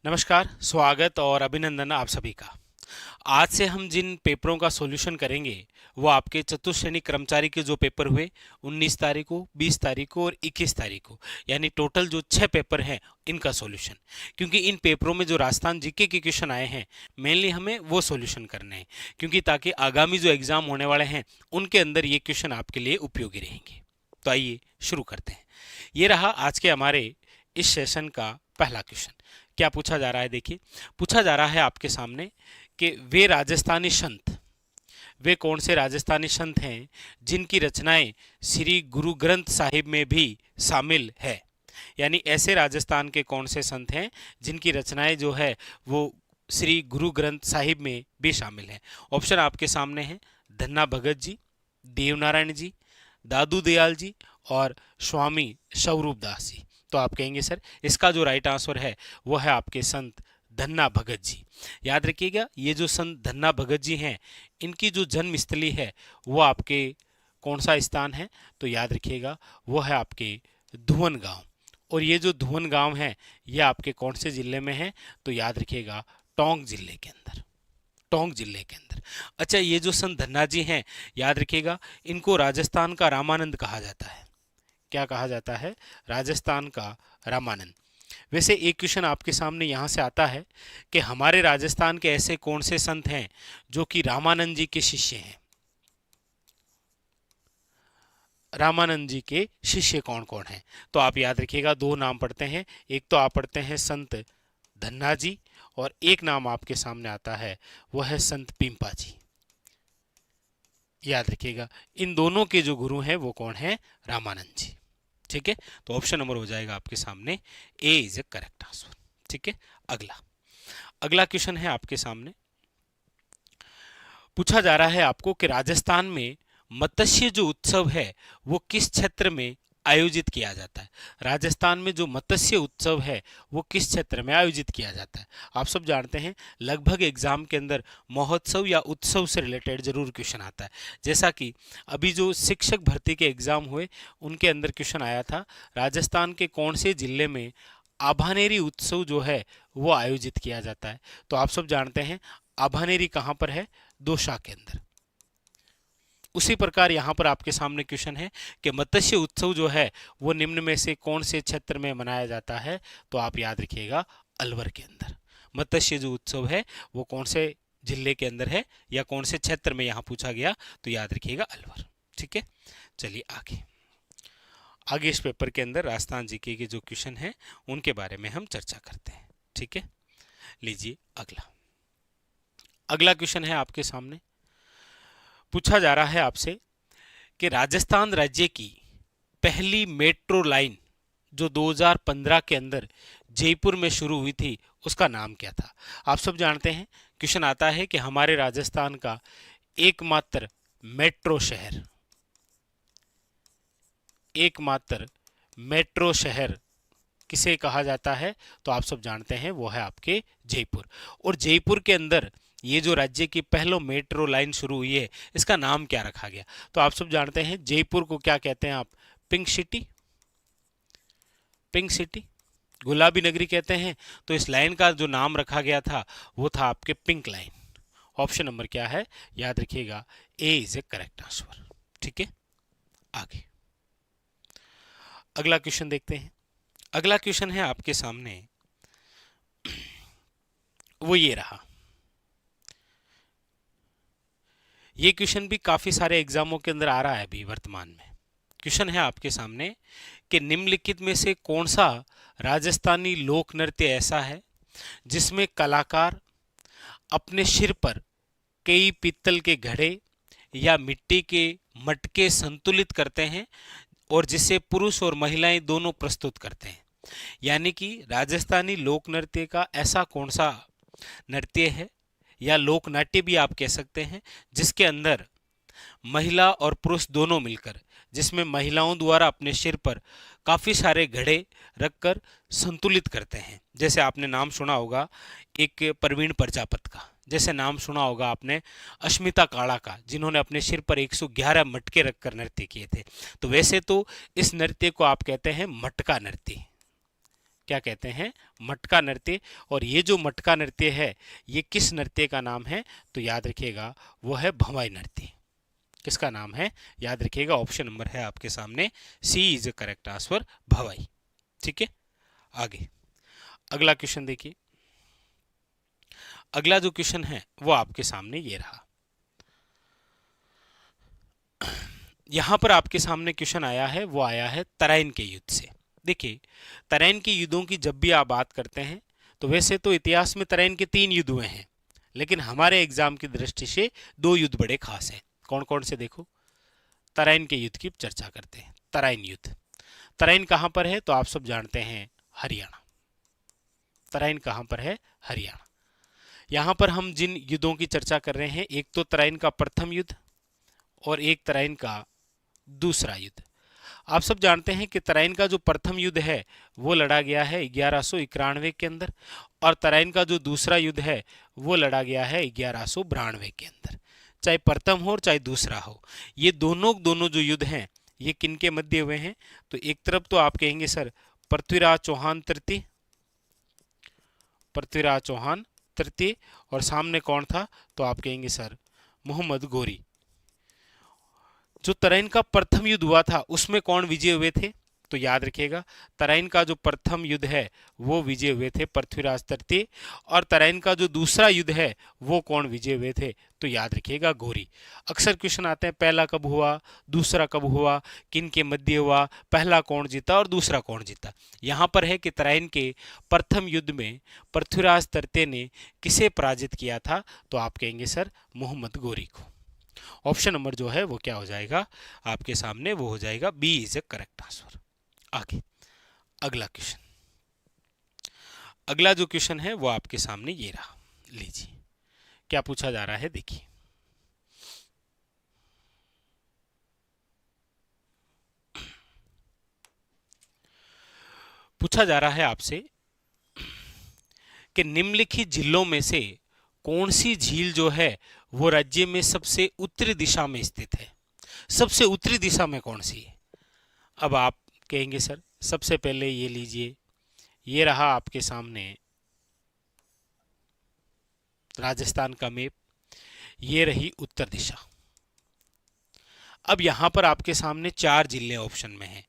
नमस्कार, स्वागत और अभिनंदन आप सभी का। आज से हम जिन पेपरों का सॉल्यूशन करेंगे वो आपके चतुश्रेणी कर्मचारी के जो पेपर हुए 19 तारीख को, 20 तारीख को और 21 तारीख को, यानी टोटल जो 6 पेपर हैं इनका सॉल्यूशन। क्योंकि इन पेपरों में जो राजस्थान जीके के क्वेश्चन आए हैं मेनली हमें वो सॉल्यूशन करने हैं, क्योंकि ताकि आगामी जो एग्जाम होने वाले हैं उनके अंदर ये क्वेश्चन आपके लिए उपयोगी रहेंगे। तो आइए शुरू करते हैं। ये रहा आज के हमारे इस सेशन का पहला क्वेश्चन। क्या पूछा जा रहा है, देखिए पूछा जा रहा है आपके सामने कि वे कौन से राजस्थानी संत हैं जिनकी रचनाएं श्री गुरु ग्रंथ साहिब में भी शामिल है। यानी ऐसे राजस्थान के कौन से संत हैं जिनकी रचनाएं जो है वो श्री गुरु ग्रंथ साहिब में भी शामिल है। ऑप्शन आपके सामने हैं, धन्ना भगत जी, देवनारायण जी, दादू दयाल जी और स्वामी स्वरूप दास जी। तो आप कहेंगे सर इसका जो राइट आंसर है वो है आपके संत धन्ना भगत जी। याद रखिएगा, ये जो संत धन्ना भगत जी हैं इनकी जो जन्मस्थली है वो आपके कौन सा स्थान है, तो याद रखिएगा वो है आपके धुवन गांव। और ये जो धुवन गांव है ये आपके कौन से जिले में है, तो याद रखिएगा टोंक जिले के अंदर, टोंक जिले के अंदर। अच्छा, ये जो संत धन्ना जी हैं याद रखिएगा इनको राजस्थान का रामानंद कहा जाता है। क्या कहा जाता है? राजस्थान का रामानंद। वैसे एक क्वेश्चन आपके सामने यहाँ से आता है कि हमारे राजस्थान के ऐसे कौन से संत हैं जो कि रामानंद जी के शिष्य हैं। रामानंद जी के शिष्य कौन कौन हैं? तो आप याद रखिएगा दो नाम पढ़ते हैं, एक तो आप पढ़ते हैं संत धन्ना जी और एक नाम आपके सामने आता है वो है संत पिंपा जी। याद रखिएगा इन दोनों के जो गुरु हैं वो कौन है? रामानंद जी। ठीक है, तो ऑप्शन नंबर हो जाएगा आपके सामने ए इज ए करेक्ट आंसर। ठीक है, अगला क्वेश्चन है आपके सामने। पूछा जा रहा है आपको कि राजस्थान में मत्स्य जो उत्सव है वो किस क्षेत्र में आयोजित किया जाता है। राजस्थान में जो मत्स्य उत्सव है वो किस क्षेत्र में आयोजित किया जाता है। आप सब जानते हैं लगभग एग्जाम के अंदर महोत्सव या उत्सव से रिलेटेड जरूर क्वेश्चन आता है। जैसा कि अभी जो शिक्षक भर्ती के एग्जाम हुए उनके अंदर क्वेश्चन आया था, राजस्थान के कौन से जिले में आभानेरी उत्सव जो है वो आयोजित किया जाता है। तो आप सब जानते हैं आभानेरी कहाँ पर है? दौसा के अंदर। उसी प्रकार यहाँ पर आपके सामने क्वेश्चन है कि मत्स्य उत्सव जो है वो निम्न में से कौन से क्षेत्र में मनाया जाता है। तो आप याद रखिएगा अलवर के अंदर। मत्स्य जो उत्सव है वो कौन से जिले के अंदर है या कौन से क्षेत्र में, यहाँ पूछा गया तो याद रखिएगा अलवर। ठीक है, चलिए आगे इस पेपर के अंदर राजस्थान जीके के जो क्वेश्चन हैं उनके बारे में हम चर्चा करते हैं। ठीक है, लीजिए अगला क्वेश्चन है आपके सामने। पूछा जा रहा है आपसे कि राजस्थान राज्य की पहली मेट्रो लाइन जो 2015 के अंदर जयपुर में शुरू हुई थी उसका नाम क्या था। आप सब जानते हैं क्वेश्चन आता है कि हमारे राजस्थान का एकमात्र मेट्रो शहर किसे कहा जाता है। तो आप सब जानते हैं वो है आपके जयपुर। और जयपुर के अंदर ये जो राज्य की पहलो मेट्रो लाइन शुरू हुई है इसका नाम क्या रखा गया। तो आप सब जानते हैं जयपुर को क्या कहते हैं आप? पिंक सिटी, गुलाबी नगरी कहते हैं। तो इस लाइन का जो नाम रखा गया था वो था आपके पिंक लाइन। ऑप्शन नंबर क्या है? याद रखिएगा A is a correct answer. ठीक है, अगला क्वेश्चन देखते हैं। अगला क्वेश्चन है आपके सामने, वो ये रहा। ये क्वेश्चन भी काफी सारे एग्जामों के अंदर आ रहा है अभी वर्तमान में। क्वेश्चन है आपके सामने कि निम्नलिखित में से कौन सा राजस्थानी लोक नृत्य ऐसा है जिसमें कलाकार अपने सिर पर कई पीतल के घड़े या मिट्टी के मटके संतुलित करते हैं और जिसे पुरुष और महिलाएं दोनों प्रस्तुत करते हैं। यानी कि राजस्थानी लोक नृत्य का ऐसा कौन सा नृत्य है या लोक नाट्य भी आप कह सकते हैं जिसके अंदर महिला और पुरुष दोनों मिलकर, जिसमें महिलाओं द्वारा अपने सिर पर काफी सारे घड़े रखकर संतुलित करते हैं। जैसे आपने नाम सुना होगा एक प्रवीण प्रजापत का, जैसे नाम सुना होगा आपने अश्मिता काड़ा का, जिन्होंने अपने सिर पर 111 मटके रखकर नृत्य किए थे। तो वैसे तो इस नृत्य को आप कहते हैं मटका नृत्य। क्या कहते हैं, मटका नृत्य। और ये जो मटका नृत्य है ये किस नृत्य का नाम है, तो याद रखिएगा वो है भवाई नृत्य। किसका नाम है, याद रखिएगा ऑप्शन नंबर है आपके सामने, सी इज करेक्ट आंसर, भवाई। ठीक है, आगे अगला क्वेश्चन देखिए। अगला जो क्वेश्चन है वो आपके सामने ये रहा। यहां पर आपके सामने क्वेश्चन आया है, वो आया है तराइन के युद्ध से। देखिए, तराइन के युद्धों की जब भी आप बात करते हैं तो वैसे तो इतिहास में तराइन के 3 युद्ध हुए हैं, लेकिन हमारे एग्जाम की दृष्टि से 2 युद्ध बड़े खास हैं। कौन कौन से, देखो, तराइन के युद्ध की चर्चा करते हैं। तराइन युद्ध, तराइन कहां पर है, तो आप सब जानते हैं हरियाणा। तराइन कहां पर है, हरियाणा। यहां पर हम जिन युद्धों की चर्चा कर रहे हैं, एक तो तराइन का प्रथम युद्ध और एक तराइन का दूसरा युद्ध। आप सब जानते हैं कि तराइन का जो प्रथम युद्ध है वो लड़ा गया है 1191 के अंदर, और तराइन का जो दूसरा युद्ध है वो लड़ा गया है 1192 के अंदर। चाहे प्रथम हो और चाहे दूसरा हो, ये दोनों जो युद्ध हैं ये किन के मध्य हुए हैं, तो एक तरफ तो आप कहेंगे सर पृथ्वीराज चौहान तृतीय, पृथ्वीराज चौहान तृतीय, और सामने कौन था, तो आप कहेंगे सर मोहम्मद गोरी। जो तराइन का प्रथम युद्ध हुआ था उसमें कौन विजय हुए थे, तो याद रखिएगा तराइन का जो प्रथम युद्ध है वो विजय हुए थे पृथ्वीराज तृतीय, और तराइन का जो दूसरा युद्ध है वो कौन विजय हुए थे, तो याद रखिएगा घोरी। अक्सर क्वेश्चन आते हैं पहला कब हुआ, दूसरा कब हुआ, किन के मध्य हुआ, पहला कौन जीता और दूसरा कौन जीता। यहां पर है कि तराइन के प्रथम युद्ध में पृथ्वीराज तृतीय ने किसे पराजित किया था, तो आप कहेंगे सर मोहम्मद गोरी को। ऑप्शन नंबर जो है वो क्या हो जाएगा आपके सामने, वो हो जाएगा B is a correct answer. आगे अगला क्वेश्चन, अगला जो क्वेश्चन है वो आपके सामने ये रहा। लीजिए क्या पूछा जा रहा है, देखिए। पूछा जा रहा है आपसे कि निम्नलिखित झीलों में से कौन सी झील जो है वो राज्य में सबसे उत्तरी दिशा में स्थित है। सबसे उत्तरी दिशा में कौन सी है। अब आप कहेंगे सर सबसे पहले ये लीजिए, ये रहा आपके सामने राजस्थान का मैप, ये रही उत्तर दिशा। अब यहां पर आपके सामने 4 जिले ऑप्शन में हैं,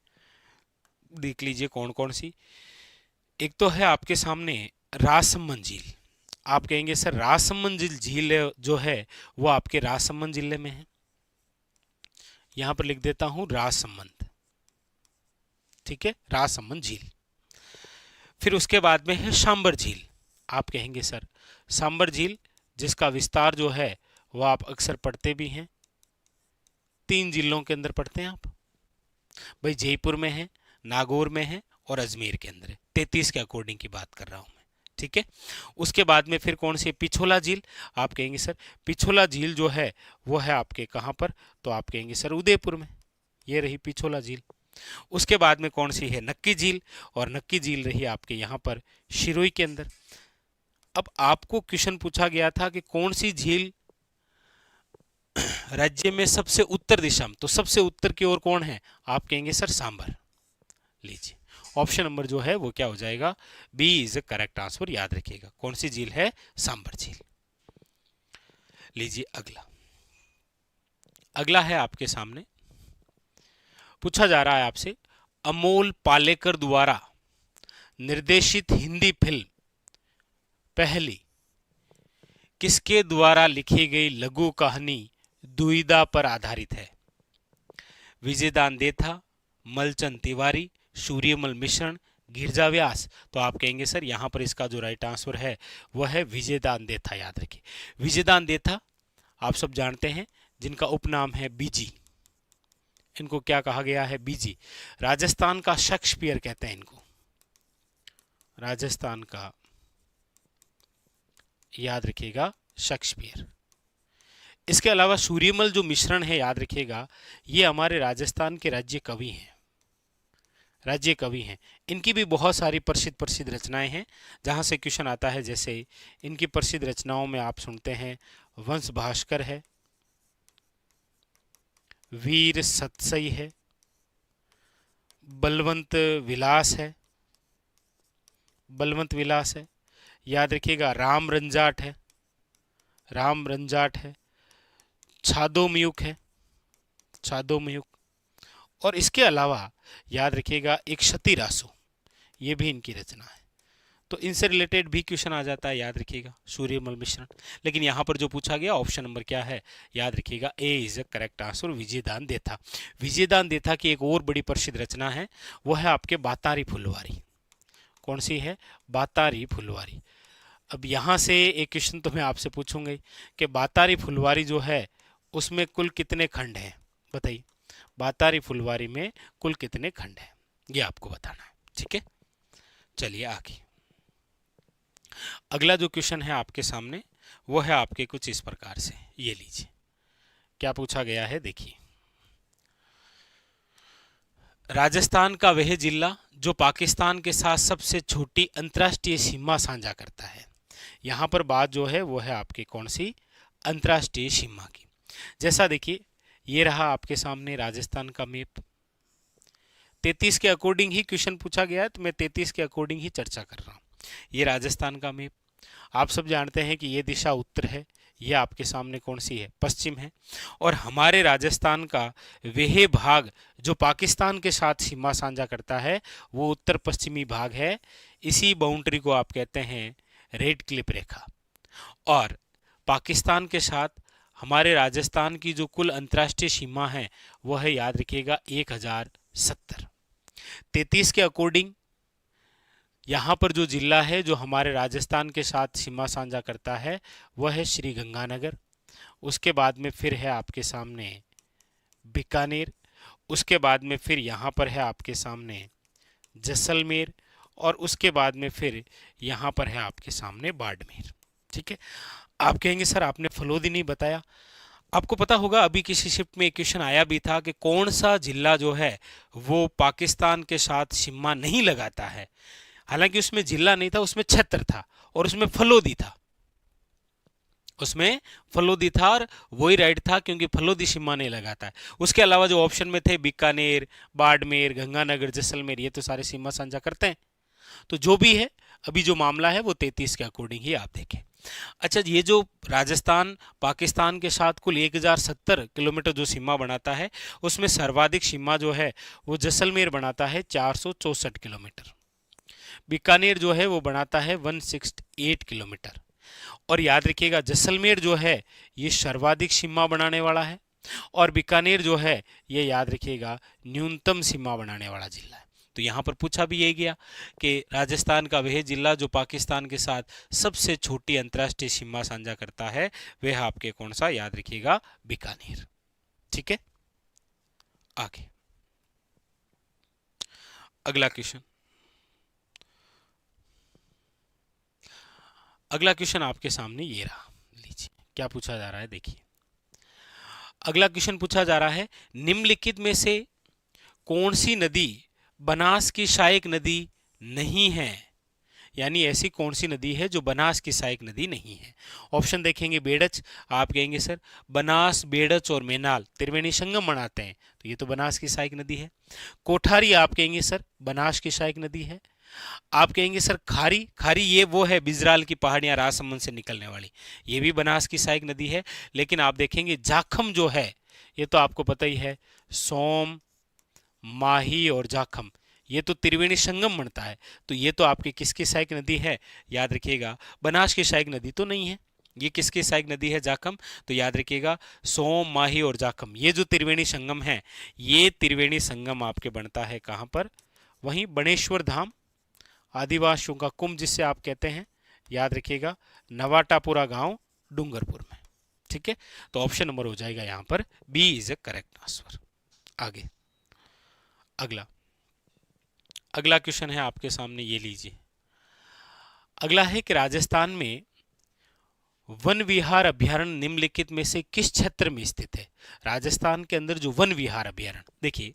देख लीजिए कौन कौन सी। एक तो है आपके सामने राजसमंद झील। आप कहेंगे सर राजसमंद झील जो है वो आपके राजसमंद जिले में है, यहां पर लिख देता हूं राजसमंद। ठीक है, राजसमंद झील। फिर उसके बाद में है सांबर झील। आप कहेंगे सर सांबर झील जिसका विस्तार जो है वो आप अक्सर पढ़ते भी हैं, 3 जिलों के अंदर पढ़ते हैं आप भाई, जयपुर में है, नागौर में है और अजमेर के अंदर है। 33 के अकॉर्डिंग की बात कर रहा हूं मैं। ठीक है, उसके बाद में फिर कौन सी, पिछोला झील। आप कहेंगे सर पिछोला झील जो है वो है आपके कहां पर, तो आप कहेंगे सर उदयपुर में, ये रही पिछोला झील। उसके बाद में कौन सी है, नक्की झील, और नक्की झील रही आपके यहां पर शिरोई के अंदर। अब आपको क्वेश्चन पूछा गया था कि कौन सी झील राज्य में सबसे उत्तर दिशा में, तो सबसे उत्तर की ओर कौन है, आप कहेंगे सर सांबर। लीजिए ऑप्शन नंबर जो है वो क्या हो जाएगा, B is a correct answer. याद रखिएगा कौन सी झील है, सांबर झील। लीजिए अगला, अगला है आपके सामने, पूछा जा रहा है आपसे अमोल पालेकर द्वारा निर्देशित हिंदी फिल्म पहली किसके द्वारा लिखी गई लघु कहानी दुविधा पर आधारित है। विजयदान देथा, मलचंद तिवारी, सूर्यमल मिश्रण, गिरजा व्यास। तो आप कहेंगे सर यहां पर इसका जो राइट आंसर है वह है विजयदान देथा। याद रखिए विजयदान देथा आप सब जानते हैं जिनका उपनाम है बीजी, इनको क्या कहा गया है, बीजी। राजस्थान का शेक्सपियर कहते हैं इनको, राजस्थान का याद रखिएगा शेक्सपियर। इसके अलावा सूर्यमल जो मिश्रण है याद रखिएगा ये हमारे राजस्थान के राज्य कवि हैं, राज्य कवि हैं। इनकी भी बहुत सारी प्रसिद्ध रचनाएं हैं जहां से क्वेश्चन आता है। जैसे इनकी प्रसिद्ध रचनाओं में आप सुनते हैं वंश भास्कर है, वीर सतसई है, बलवंत विलास है, बलवंत विलास है, याद रखिएगा राम रंजाट है, राम रंजाट है, छादोमयुग है, छादोमयुग, और इसके अलावा याद रखिएगा एक क्षतिरासु, ये भी इनकी रचना है। तो इनसे रिलेटेड भी क्वेश्चन आ जाता है, याद रखिएगा सूर्यमल मिश्रण। लेकिन यहाँ पर जो पूछा गया ऑप्शन नंबर क्या है, याद रखिएगा A is a correct answer, Vijaydan Detha. Vijaydan Detha की एक और बड़ी प्रसिद्ध रचना है, वो है आपके बातारी फुलवारी। कौन सी है? बातारी फुलवारी। अब यहाँ से एक क्वेश्चन तो मैं आपसे पूछूंगा कि बातारी फुलवारी जो है उसमें कुल कितने खंड हैं, बताइए। बातारी फुलवारी में कुल कितने खंड हैं, ये आपको बताना है, ठीक है। चलिए आगे, अगला जो क्वेश्चन है आपके सामने वो है आपके कुछ इस प्रकार से, ये लीजिए क्या पूछा गया है, देखिए। राजस्थान का वह जिला जो पाकिस्तान के साथ सबसे छोटी अंतर्राष्ट्रीय सीमा साझा करता है। यहां पर बात जो है वो है आपकी कौन सी? अंतर्राष्ट्रीय सीमा की। जैसा देखिए ये रहा आपके सामने राजस्थान का मैप, 33 के अकॉर्डिंग ही क्वेश्चन पूछा गया है, तो मैं 33 के अकॉर्डिंग ही चर्चा कर रहा हूँ। ये राजस्थान का मैप, आप सब जानते हैं कि ये दिशा उत्तर है, ये आपके सामने कौन सी है? पश्चिम है। और हमारे राजस्थान का वह भाग जो पाकिस्तान के साथ सीमा साझा करता है वो उत्तर पश्चिमी भाग है। इसी बाउंड्री को आप कहते हैं रेड क्लिप रेखा। और पाकिस्तान के साथ हमारे राजस्थान की जो कुल अंतर्राष्ट्रीय सीमा है वो है, याद रखिएगा, 1070। 33 के अकॉर्डिंग यहाँ पर जो जिला है जो हमारे राजस्थान के साथ सीमा साझा करता है वह है श्री गंगानगर। उसके बाद में फिर है आपके सामने बीकानेर, उसके बाद में फिर यहाँ पर है आपके सामने जैसलमेर, और उसके बाद में फिर यहाँ पर है आपके सामने बाड़मेर, ठीक है। आप कहेंगे सर आपने फलोदी नहीं बताया। आपको पता होगा अभी किसी शिफ्ट में एक क्वेश्चन आया भी था कि कौन सा जिला जो है वो पाकिस्तान के साथ सीमा नहीं लगाता है। हालांकि उसमें जिला नहीं था, उसमें क्षेत्र था और उसमें फलोदी था, उसमें फलोदी था, और वही राइट था क्योंकि फलोदी सीमा नहीं लगाता है। उसके अलावा जो ऑप्शन में थे बीकानेर, बाड़मेर, गंगानगर, जैसलमेर, ये तो सारे सीमा साझा करते हैं। तो जो भी है अभी जो मामला है वो 33 के अकॉर्डिंग ही आप देखें। अच्छा, ये जो राजस्थान पाकिस्तान के साथ कुल 1070 किलोमीटर जो सीमा बनाता है उसमें सर्वाधिक सीमा जो है वो जैसलमेर बनाता है 464 किलोमीटर। बीकानेर जो है वो बनाता है 168 किलोमीटर। और याद रखिएगा जैसलमेर जो है ये सर्वाधिक सीमा बनाने वाला है, और बीकानेर जो है ये याद रखिएगा न्यूनतम सीमा बनाने वाला जिला है। तो यहाँ पर पूछा भी यही गया कि राजस्थान का वह जिला जो पाकिस्तान के साथ सबसे छोटी अंतर्राष्ट्रीय सीमा साझा करता है वह आपके कौन सा? याद रखिएगा बीकानेर, ठीक है। आगे अगला क्वेश्चन, अगला क्वेश्चन आपके सामने ये रहा, लीजिए क्या पूछा जा रहा है, देखिए। अगला क्वेश्चन पूछा जा रहा है निम्नलिखित में से कौन सी नदी बनास की सहायक नदी नहीं है, यानी ऐसी कौन सी नदी है जो बनास की सहायक नदी नहीं है। ऑप्शन देखेंगे बेड़च, आप कहेंगे सर बनास, बेड़च और मेनाल त्रिवेणी संगम बनाते हैं तो ये तो बनास की सहायक नदी है। कोठारी आप कहेंगे सर बनास की सहायक नदी है। आप कहेंगे सर खारी, खारी ये वो है बिजराल की पहाड़ियां राजसमंद से निकलने वाली, ये भी बनास की सहायक नदी है। लेकिन आप देखेंगे जाखम जो है ये तो आपको पता ही है, सोम, माही और जाखम ये तो त्रिवेणी संगम बनता है, तो ये तो आपकी किसकी सहायक नदी है? याद रखिएगा बनास की सहायक नदी तो नहीं है। ये किसकी सहायक नदी है? जाखम। तो याद रखिएगा सोम, माही और जाखम ये जो त्रिवेणी संगम है, ये त्रिवेणी संगम आपके बनता है कहाँ पर? वहीं बणेश्वर धाम, आदिवासियों का कुंभ जिससे आप कहते हैं, याद रखिएगा नवाटापुरा गांव डूंगरपुर में, ठीक है। तो ऑप्शन नंबर हो जाएगा यहां पर B is a correct answer. आगे अगला, अगला क्वेश्चन है आपके सामने, ये लीजिए। अगला है कि राजस्थान में वन विहार अभ्यारण्य निम्नलिखित में से किस क्षेत्र में स्थित है? राजस्थान के अंदर जो वन विहार अभ्यारण्य, देखिए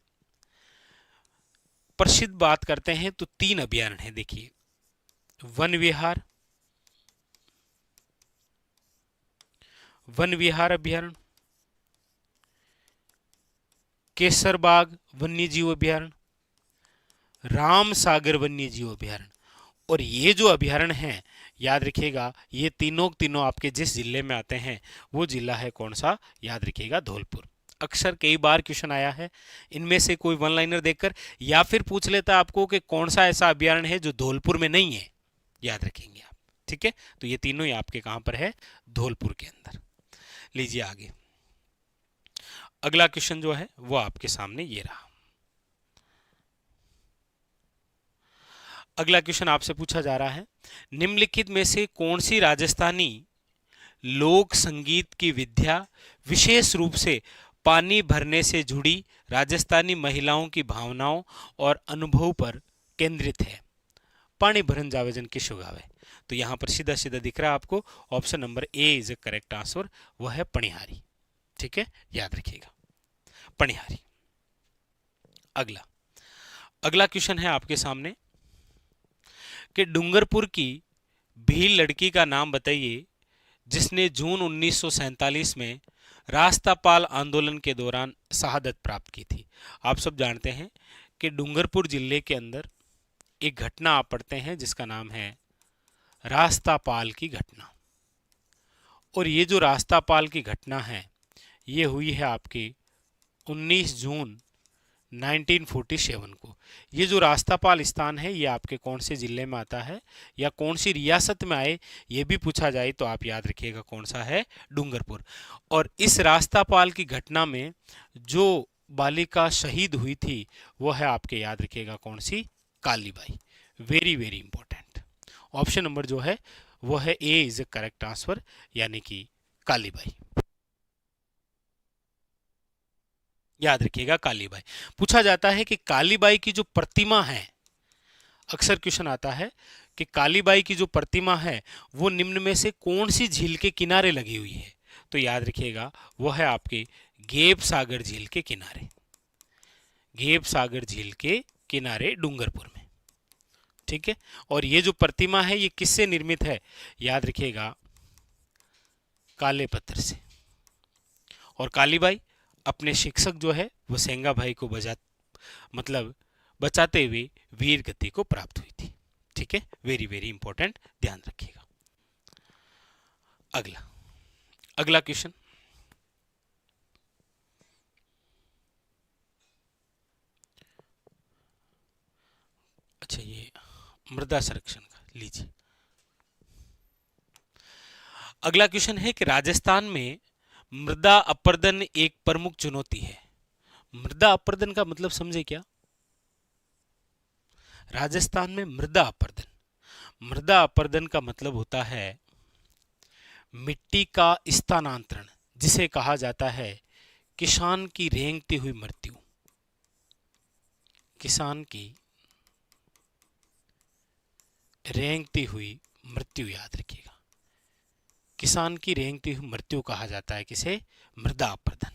प्रसिद्ध बात करते हैं तो 3 अभ्यारण्य है, देखिए वन विहार, वन विहार अभ्यारण्य, केसरबाग वन्यजीव अभ्यारण्य, राम सागर वन्यजीव अभ्यारण्य। और ये जो अभयारण्य हैं, याद रखिएगा, ये तीनों आपके जिस जिले में आते हैं वो जिला है कौन सा, याद रखिएगा धौलपुर। अक्सर कई बार क्वेश्चन आया है इनमें से कोई वन लाइनर देखकर, या फिर पूछ लेता आपको कि कौन सा ऐसा अभयारण्य है जो धौलपुर में नहीं है, याद रखेंगे आप। ठीक है, तो ये तीनों ही आपके कहां पर है, धौलपुर के अंदर। लीजिए आगे, अगला क्वेश्चन जो है वो आपके सामने ये रहा। अगला क्वेश्चन आपसे पूछा जा रहा है, निम्नलिखित में से कौन सी राजस्थानी लोक संगीत की विद्या विशेष रूप से पानी भरने से जुड़ी राजस्थानी महिलाओं की भावनाओं और अनुभव पर केंद्रित है। पानी भरन जावे जन की शुगावे। तो यहां पर सीधा सीधा दिख रहा है आपको, option number A is a correct answer, वह है पणिहारी। ठीक है, याद रखिएगा पणिहारी। अगला क्वेश्चन है आपके सामने कि डूंगरपुर की भील लड़की का नाम बताइए जिसने जून 1947 में रास्तापाल आंदोलन के दौरान शहादत प्राप्त की थी। आप सब जानते हैं कि डूंगरपुर जिले के अंदर एक घटना आप पढ़ते हैं जिसका नाम है रास्तापाल की घटना। और ये जो रास्तापाल की घटना है ये हुई है आपकी 19 जून 1947 को। ये जो रास्तापाल स्थान है ये आपके कौन से जिले में आता है या कौन सी रियासत में आए, ये भी पूछा जाए तो आप याद रखिएगा कौन सा है, डूंगरपुर। और इस रास्तापाल की घटना में जो बालिका शहीद हुई थी वो है आपके, याद रखिएगा कौन सी, Kalibai. Very very important. Option number जो है वो है A is a correct answer, यानी कि कालीबाई। याद रखिएगा कालीबाई। पूछा जाता है कि कालीबाई की जो प्रतिमा है, अक्सर क्वेश्चन आता है कि कालीबाई की जो प्रतिमा है वो निम्न में से कौन सी झील के किनारे लगी हुई है। तो याद रखिएगा वो है आपके गेप सागर झील के किनारे, गेप सागर झील के किनारे डूंगरपुर में। ठीक है, और ये जो प्रतिमा है ये किससे निर्मित है, याद रखिएगा काले पत्थर से। और कालीबाई अपने शिक्षक जो है वो सेंगा भाई को बचाते हुए वीर गति को प्राप्त हुई थी। ठीक है, वेरी वेरी इंपॉर्टेंट, ध्यान रखिएगा। अगला क्वेश्चन, अच्छा ये मृदा संरक्षण का, लीजिए। अगला क्वेश्चन है कि राजस्थान में मृदा अपरदन एक प्रमुख चुनौती है। मृदा अपरदन का मतलब समझे क्या? राजस्थान में मृदा अपरदन का मतलब होता है मिट्टी का स्थानांतरण, जिसे कहा जाता है किसान की रेंगती हुई मृत्यु। किसान की रेंगती हुई मृत्यु, याद रखिएगा किसान की रेंगती हुई मृत्यु कहा जाता है किसे, मृदा अपरदन।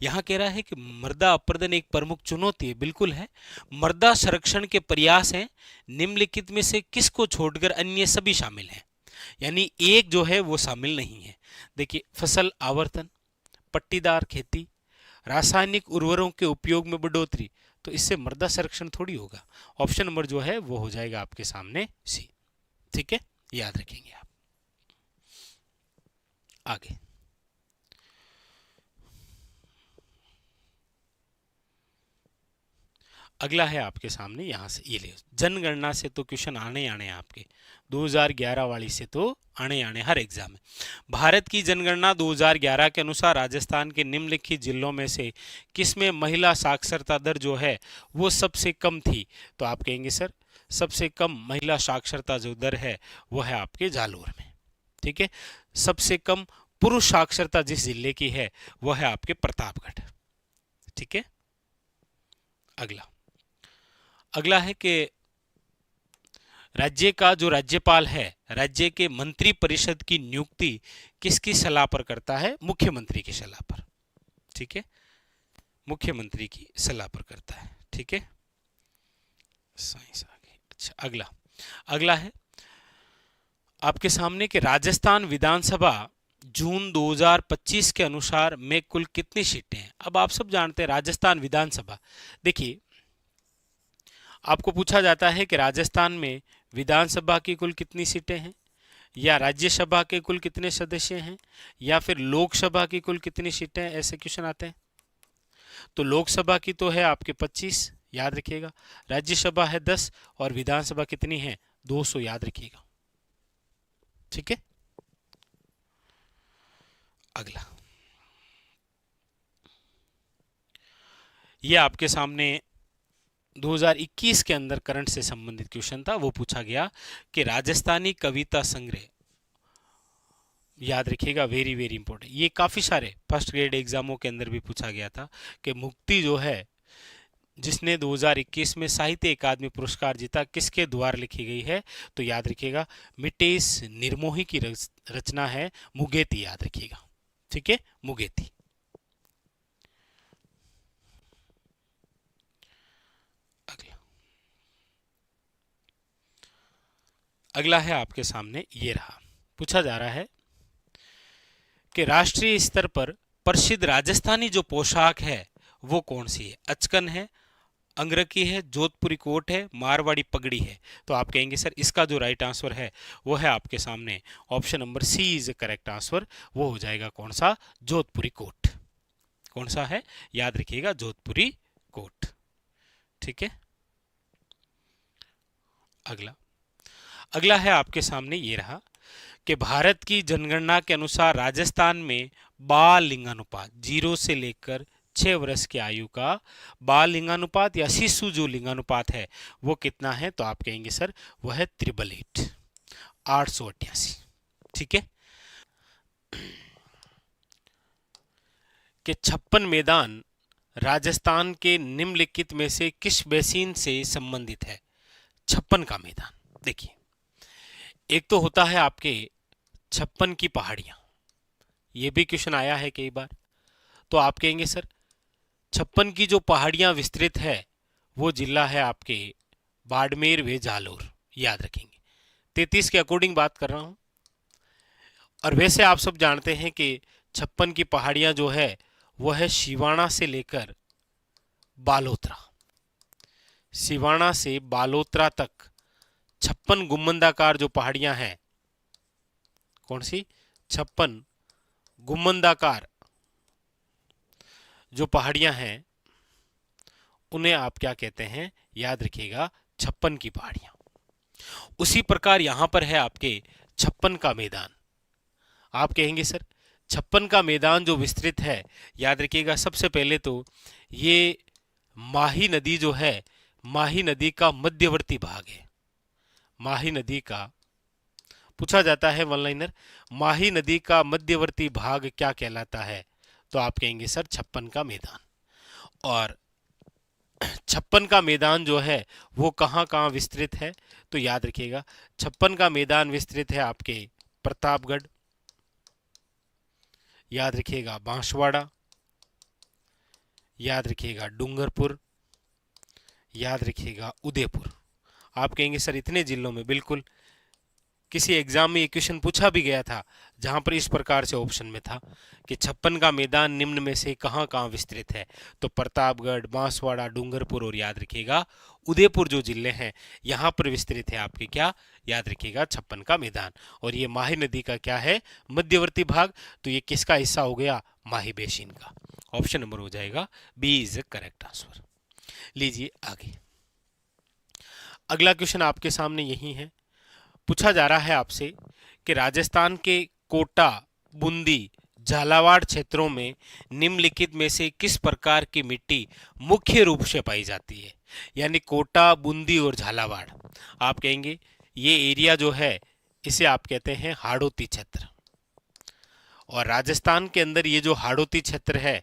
यहां कह रहा है कि मृदा अपरदन एक प्रमुख चुनौती है, बिल्कुल है। मृदा संरक्षण के प्रयास हैं, निम्नलिखित में से किसको छोड़कर अन्य सभी शामिल हैं, यानी एक जो है वो शामिल नहीं है। देखिए, फसल आवर्तन, पट्टीदार खेती, रासायनिक उर्वरकों के उपयोग में बढ़ोतरी, तो इससे मृदा संरक्षण थोड़ी होगा। ऑप्शन नंबर जो है वो हो जाएगा आपके सामने सी। ठीक है, याद रखेंगे आप। आगे अगला है आपके सामने, यहां से ये ले, जनगणना से तो क्वेश्चन आने हैं आपके, 2011 वाली से तो आने हर एग्जाम में। भारत की जनगणना 2011 के अनुसार राजस्थान के निम्नलिखित जिलों में से किसमें महिला साक्षरता दर जो है वो सबसे कम थी? तो आप कहेंगे सर सबसे कम महिला साक्षरता जो दर है वो है आपके जालोर में। ठीक है, सबसे कम पुरुष साक्षरता जिस जिले की है वो है आपके प्रतापगढ़। ठीक है, अगला है कि राज्य का जो राज्यपाल है, राज्य के मंत्री परिषद की नियुक्ति किसकी सलाह पर करता है? मुख्यमंत्री की सलाह पर। ठीक है, मुख्यमंत्री की सलाह पर करता है। ठीक है, साइंस आ गई। अच्छा, अगला है आपके सामने कि राजस्थान विधानसभा जून 2025 के अनुसार में कुल कितनी सीटें हैं? अब आप सब जानते हैं राजस्थान विधानसभा, देखिए आपको पूछा जाता है कि राजस्थान में विधानसभा की कुल कितनी सीटें हैं, या राज्यसभा के कुल कितने सदस्य हैं, या फिर लोकसभा की कुल कितनी सीटें हैं, ऐसे क्वेश्चन आते हैं। तो लोकसभा की तो है आपके 25, याद रखिएगा, राज्यसभा है 10 और विधानसभा कितनी है 200, याद रखिएगा। ठीक है, अगला ये आपके सामने 2021 के अंदर करंट से संबंधित क्वेश्चन था। वो पूछा गया कि राजस्थानी कविता संग्रह, याद रखिएगा, वेरी वेरी इंपॉर्टेंट, ये काफी सारे फर्स्ट ग्रेड एग्जामों के अंदर भी पूछा गया था कि मुक्ति जो है जिसने 2021 में साहित्य अकादमी पुरस्कार जीता, किसके द्वारा लिखी गई है, तो याद रखिएगा मिटेश निर्मोही की रचना है मुगेती, याद रखिएगा। ठीक है, मुगेती। अगला है आपके सामने, ये रहा, पूछा जा रहा है कि राष्ट्रीय स्तर पर प्रसिद्ध राजस्थानी जो पोशाक है वो कौन सी है। अचकन है, अंगरखी है, जोधपुरी कोट है, मारवाड़ी पगड़ी है। तो आप कहेंगे सर इसका जो राइट आंसर है वो है आपके सामने option number C is correct answer. वो हो जाएगा कौन सा, जोधपुरी कोट। कौन सा है, याद रखिएगा, जोधपुरी कोट। ठीक है, अगला है आपके सामने, ये रहा कि भारत की जनगणना के अनुसार राजस्थान में बाल लिंगानुपात 0 से लेकर 6 वर्ष की आयु का बाल लिंगानुपात या शिशु जो लिंगानुपात है वो कितना है, तो आप कहेंगे सर वह है 888, 888। ठीक है, कि 56 मैदान राजस्थान के निम्नलिखित में से किस बेसिन से संबंधित है। 56 का मैदान, देखिए एक तो होता है आपके 56 की पहाड़ियां, ये भी क्वेश्चन आया है कई बार। तो आप कहेंगे सर 56 की जो पहाड़ियां विस्तृत है वो जिला है आपके बाड़मेर व जालोर, याद रखेंगे। 33 के अकॉर्डिंग बात कर रहा हूं। और वैसे आप सब जानते हैं कि 56 की पहाड़ियां जो है वो है सिवाना से लेकर बालोतरा, सिवाना से बालोतरा तक 56 गुम्बदाकार जो पहाड़ियां हैं, कौन सी, 56 गुम्बदाकार जो पहाड़ियां हैं उन्हें आप क्या कहते हैं, याद रखिएगा 56 की पहाड़ियां। उसी प्रकार यहां पर है आपके 56 का मैदान। आप कहेंगे सर 56 का मैदान जो विस्तृत है, याद रखिएगा सबसे पहले तो ये माही नदी जो है, माही नदी का मध्यवर्ती भाग है। माही नदी का पूछा जाता है वन लाइनर, माही नदी का मध्यवर्ती भाग क्या कहलाता है, तो आप कहेंगे सर 56 का मैदान। और 56 का मैदान जो है वो कहां कहां विस्तृत है, तो याद रखिएगा 56 का मैदान विस्तृत है आपके प्रतापगढ़, याद रखिएगा बांसवाड़ा, याद रखिएगा डूंगरपुर, याद रखिएगा उदयपुर। आप कहेंगे सर इतने जिलों में, बिल्कुल किसी एग्जाम में ये क्वेश्चन पूछा भी गया था जहां पर इस प्रकार से ऑप्शन में था कि 56 का मैदान निम्न में से कहां कहां विस्तृत है, तो प्रतापगढ़, बांसवाड़ा, डूंगरपुर और याद रखिएगा उदयपुर जो जिले हैं यहां पर विस्तृत है आपके क्या, याद रखिएगा 56 का मैदान। और ये माही नदी का क्या है, मध्यवर्ती भाग, तो ये किसका हिस्सा हो गया, माही बेसिन का। ऑप्शन नंबर हो जाएगा बी इज करेक्ट आंसर। लीजिए आगे, अगला क्वेश्चन आपके सामने यही है। पूछा जा रहा है आपसे कि राजस्थान के कोटा, बूंदी, झालावाड़ क्षेत्रों में निम्नलिखित में से किस प्रकार की मिट्टी मुख्य रूप से पाई जाती है। यानी कोटा, बूंदी और झालावाड़, आप कहेंगे ये एरिया जो है इसे आप कहते हैं हाड़ौती क्षेत्र। और राजस्थान के अंदर ये जो हाड़ौती क्षेत्र है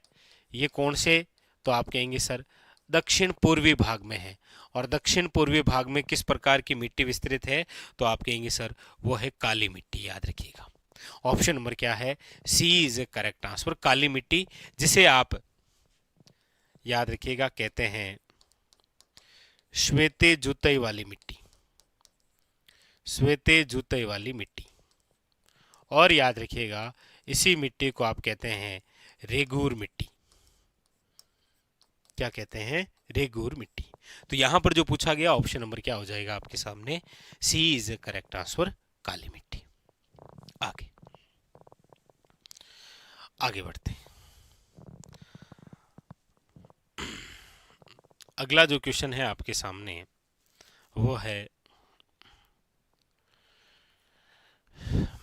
ये कौन से, तो आप कहेंगे सर दक्षिण पूर्वी भाग में है। और दक्षिण पूर्वी भाग में किस प्रकार की मिट्टी विस्तृत है, तो आप कहेंगे सर वो है काली मिट्टी, याद रखिएगा। ऑप्शन नंबर क्या है, सी इज ए करेक्ट आंसर। काली मिट्टी जिसे आप याद रखिएगा कहते हैं श्वेते जुतई वाली मिट्टी, श्वेते जुतई वाली मिट्टी। और याद रखिएगा इसी मिट्टी को आप कहते हैं रेगूर मिट्टी। क्या कहते हैं, रेगूर मिट्टी। तो यहां पर जो पूछा गया ऑप्शन नंबर क्या हो जाएगा आपके सामने, सी इज द करेक्ट आंसर, काली मिट्टी। आगे आगे बढ़ते हैं। अगला जो क्वेश्चन है आपके सामने वो है,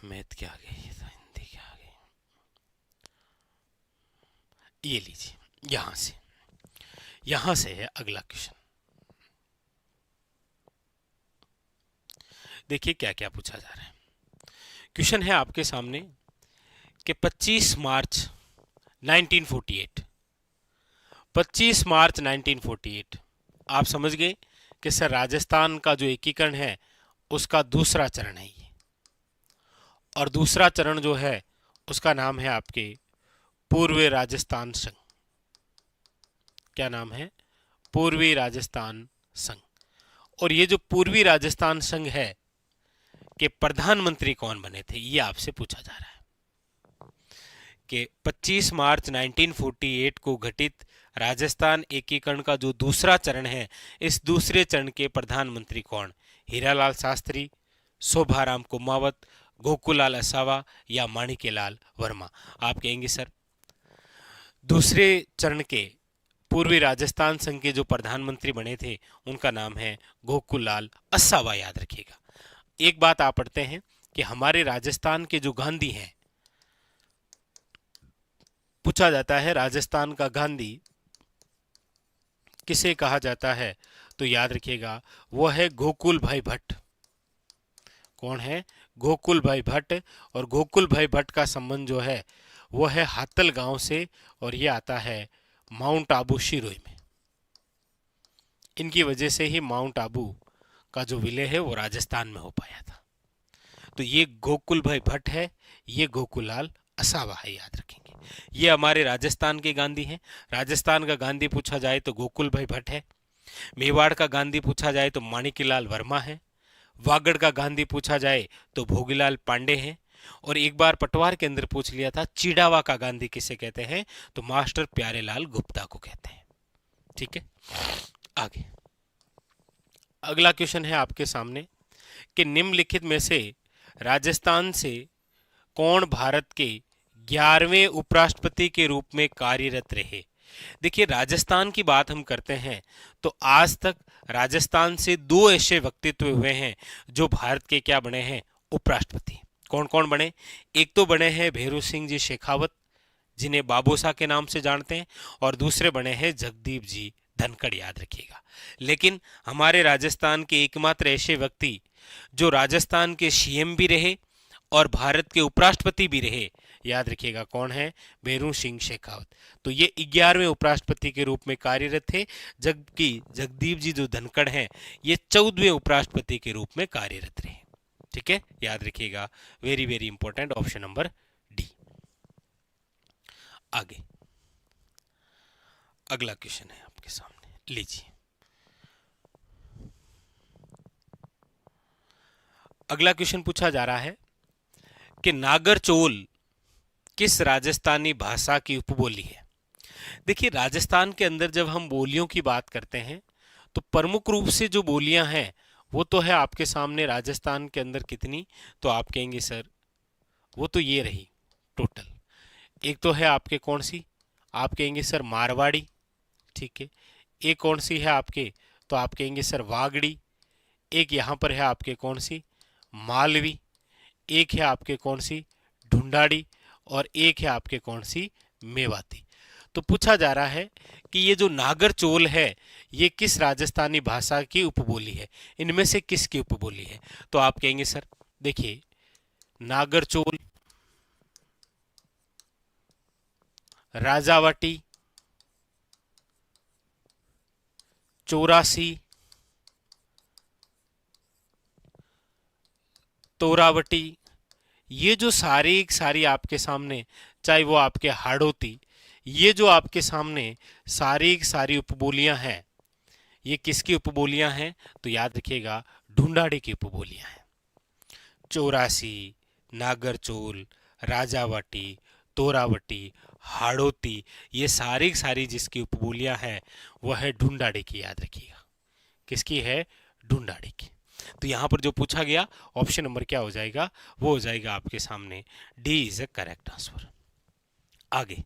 मैथ क्या आ गई, हिंदी क्या आ गई, ये लीजिए, यहां से है अगला क्वेश्चन। देखिए क्या क्या पूछा जा रहा है। क्वेश्चन है आपके सामने कि 25 मार्च 1948, 25 मार्च 1948, आप समझ गए कि सर राजस्थान का जो एकीकरण है उसका दूसरा चरण है ये, और दूसरा चरण जो है उसका नाम है आपके पूर्वी राजस्थान संघ। क्या नाम है? पूर्वी राजस्थान संघ। और ये जो पूर्वी राजस्थान संघ है कि प्रधानमंत्री कौन बने थे, ये आपसे पूछा जा रहा है कि 25 मार्च 1948 को घटित राजस्थान एकीकरण का जो दूसरा चरण है, इस दूसरे चरण के प्रधानमंत्री कौन? हीरालाल शास्त्री, शोभाराम कुमावत, गोकुलाल असावा या माणिक्यलाल वर्मा। आप कहेंगे सर दूसरे चरण के पूर्वी राजस्थान संघ के जो प्रधानमंत्री बने थे उनका नाम है गोकुलाल असावा, याद रखिएगा। एक बात आप पढ़ते हैं कि हमारे राजस्थान के जो गांधी हैं, पूछा जाता है राजस्थान का गांधी किसे कहा जाता है, तो याद रखिएगा वो है गोकुल भाई भट्ट। कौन है? गोकुल भाई भट्ट। और गोकुल भाई भट्ट का संबंध जो है वो है हातल गांव से, और ये आता है माउंट आबू शिरोई में। इनकी वजह से ही माउंट आबू का जो विलय है वो राजस्थान में हो पाया था। तो ये गोकुल भाई भट्ट है, ये गोकुलाल असावा है, याद रखेंगे। ये हमारे राजस्थान के गांधी हैं। राजस्थान का गांधी पूछा जाए तो गोकुल भाई भट्ट है। मेवाड़ का गांधी पूछा जाए तो माणिक्यलाल वर्मा है। वागड़ का गांधी पूछा जाए तो भोगीलाल पांडे हैं। और एक बार पटवार के अंदर पूछ लिया था चिड़ावा का गांधी किसे कहते हैं, तो मास्टर प्यारेलाल गुप्ता को कहते हैं। ठीक है, आगे अगला क्वेश्चन है आपके सामने कि निम्नलिखित में से राजस्थान से कौन भारत के 11वें उपराष्ट्रपति के रूप में कार्यरत रहे। देखिए राजस्थान की बात हम करते हैं तो आज तक राजस्थान से 2 ऐसे व्यक्तित्व हुए हैं जो भारत के क्या बने हैं, उपराष्ट्रपति। कौन कौन बने? एक तो बने हैं भैरू सिंह जी शेखावत, जिन्हें बाबूसा के नाम से जानते हैं, और दूसरे बने हैं जगदीप जी धनखड़, याद रखिएगा। लेकिन हमारे राजस्थान के एकमात्र ऐसे व्यक्ति जो राजस्थान के सीएम भी रहे और भारत के उपराष्ट्रपति भी रहे, याद रखिएगा कौन है? भैरू सिंह शेखावत। तो ये 11वें उपराष्ट्रपति के रूप में कार्यरत थे, जबकि जगदीप जी जो धनखड़ हैं ये 14वें उपराष्ट्रपति के रूप में कार्यरत रहे। ठीक है, याद रखिएगा, very very important, option number D. आगे अगला क्वेश्चन है आपके सामने, लीजिए। अगला क्वेश्चन पूछा जा रहा है कि नागरचोल किस राजस्थानी भाषा की उपबोली है। देखिए राजस्थान के अंदर जब हम बोलियों की बात करते हैं तो प्रमुख रूप से जो बोलियां हैं वो तो है आपके सामने राजस्थान के अंदर कितनी, तो आप कहेंगे सर वो तो ये रही टोटल। एक तो है आपके कौन सी, आप कहेंगे सर मारवाड़ी। ठीक है, एक कौन सी है आपके, तो आप कहेंगे सर वागड़ी। एक यहाँ पर है आपके कौन सी, मालवी। एक है आपके कौन सी, ढूंढाड़ी। और एक है आपके कौन सी, मेवाती। तो पूछा जा रहा है कि ये जो नागरचोल है ये किस राजस्थानी भाषा की उपबोली है, इनमें से किसकी उपबोली है। तो आप कहेंगे सर देखिए नागरचोल, राजावटी, चौरासी, तोरावटी, ये जो सारी आपके सामने, चाहे वो आपके हाड़ोती, ये जो आपके सामने सारी उपबोलियां हैं, ये किसकी उपबोलियां हैं, तो याद रखिएगा ढूंढाड़ी की उपबोलियां हैं। चौरासी, नागरचोल, राजावटी, तोरावटी, हाड़ोती, ये सारी जिसकी उपबोलियां हैं वह है ढूंढाड़ी की, याद रखिएगा। किसकी है? ढूंढाड़ी की। तो यहां पर जो पूछा गया ऑप्शन नंबर क्या हो जाएगा? वो हो जाएगा आपके सामने D is a correct answer. आगे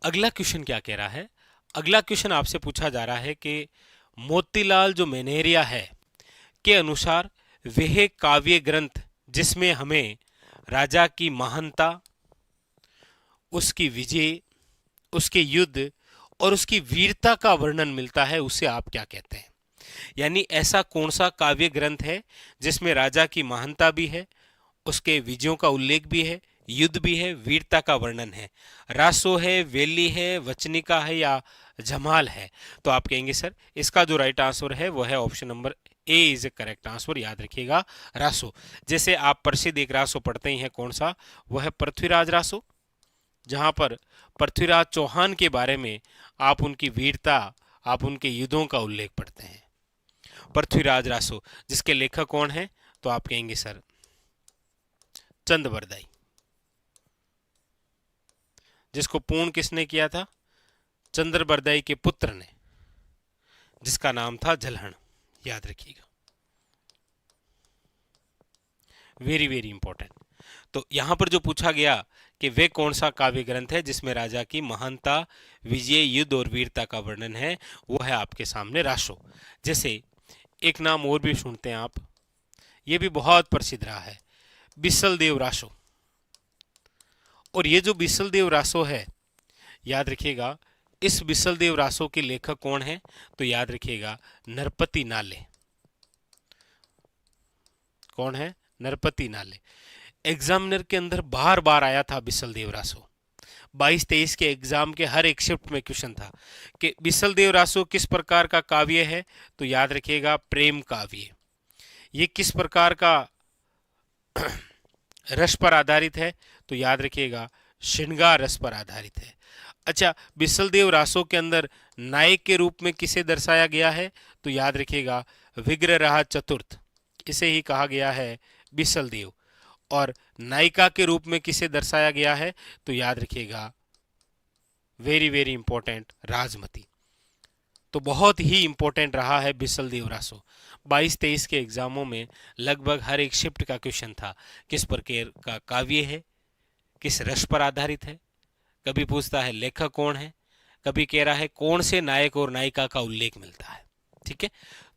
अगला क्वेश्चन क्या कह रहा है? अगला क्वेश्चन आपसे पूछा जा रहा है कि मोतीलाल जो मैनेरिया है के अनुसार वह काव्य ग्रंथ जिसमें हमें राजा की महानता, उसकी विजय, उसके युद्ध और उसकी वीरता का वर्णन मिलता है, उसे आप क्या कहते हैं? यानी ऐसा कौन सा काव्य ग्रंथ है जिसमें राजा की महानता भी है, उसके विजयों का उल्लेख भी है, युद्ध भी है, वीरता का वर्णन है? रासो है, वेली है, वचनिका है या जमाल है? तो आप कहेंगे सर इसका जो राइट आंसर है वो है option number A is a correct answer. याद रखिएगा रासो। जैसे आप प्रसिद्ध एक रासो पढ़ते ही हैं, कौन सा? वो है पृथ्वीराज रासो, जहां पर पृथ्वीराज चौहान के बारे में आप उनकी वीरता, आप उनके युद्धों का उल्लेख पढ़ते हैं। पृथ्वीराज रासो जिसके लेखक कौन है? तो आप कहेंगे सर चंद बरदाई, जिसको पूर्ण किसने किया था? चंद्र बरदाई के पुत्र ने, जिसका नाम था जलहण। याद रखिएगा, वेरी वेरी इंपॉर्टेंट। तो यहां पर जो पूछा गया कि वे कौन सा काव्य ग्रंथ है जिसमें राजा की महानता, विजय, युद्ध और वीरता का वर्णन है, वो है आपके सामने रासो। जैसे एक नाम और भी सुनते हैं आप, ये भी बहुत प्रसिद्ध रहा है, बिसल देव रासो। और ये जो बिसल देव रासो है, याद रखिएगा इस बिसल देव रासो के लेखक कौन है? तो याद रखिएगा नरपति नाले। कौन है? नरपति नाले। एग्जामिनर के अंदर बार बार आया था बिसल देव रासो। 22-23 के एग्जाम के हर एक शिफ्ट में क्वेश्चन था कि बिसल देव रासो किस प्रकार का काव्य है? तो याद रखिएगा प्रेम काव्य। ये किस प्रकार का रस पर आधारित है? तो याद रखिएगा श्रृंगार रस पर आधारित है। अच्छा, बिसल देव रासो के अंदर नायक के रूप में किसे दर्शाया गया है? तो याद रखिएगा विग्रह रहा चतुर्थ, इसे ही कहा गया है बिसल देव। और नायिका के रूप में किसे दर्शाया गया है? तो याद रखिएगा वेरी वेरी इंपॉर्टेंट राजमती। तो बहुत ही इंपॉर्टेंट रहा है बिसल देव रासो। 22-23 के एग्जामों में लगभग हर एक शिफ्ट का क्वेश्चन था, किस प्रकार का काव्य है, किस रस पर आधारित है, कभी पूछता है लेखक कौन है, कभी कह रहा है कौन से नायक और नायिका का उल्लेख मिलता है। ठीक है,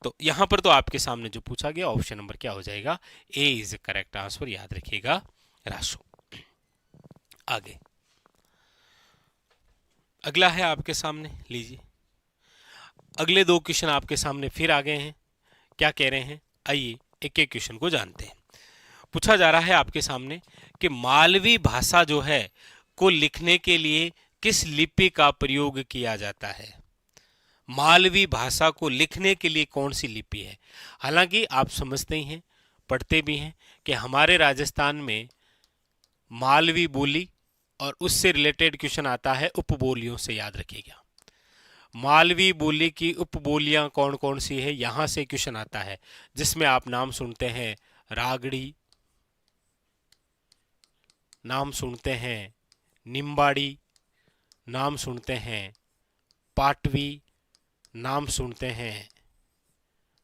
तो यहां पर तो आपके सामने जो पूछा गया ऑप्शन नंबर क्या हो जाएगा? ए इज करेक्ट आंसर। याद रखिएगा रासो। आगे अगला है आपके सामने, लीजिए अगले दो क्वेश्चन आपके सामने फिर आ गए हैं। क्या कह रहे हैं? आइए एक एक क्वेश्चन को जानते हैं। पूछा जा रहा है आपके सामने कि मालवी भाषा जो है को लिखने के लिए किस लिपि का प्रयोग किया जाता है? मालवी भाषा को लिखने के लिए कौन सी लिपि है? हालांकि आप समझते ही हैं, पढ़ते भी हैं कि हमारे राजस्थान में मालवी बोली और उससे रिलेटेड क्वेश्चन आता है उपबोलियों से। याद रखिएगा मालवी बोली की उपबोलियां कौन कौन सी है, यहां से क्वेश्चन आता है, जिसमें आप नाम सुनते हैं रागड़ी, नाम सुनते हैं निम्बाड़ी, नाम सुनते हैं पाटवी, नाम सुनते हैं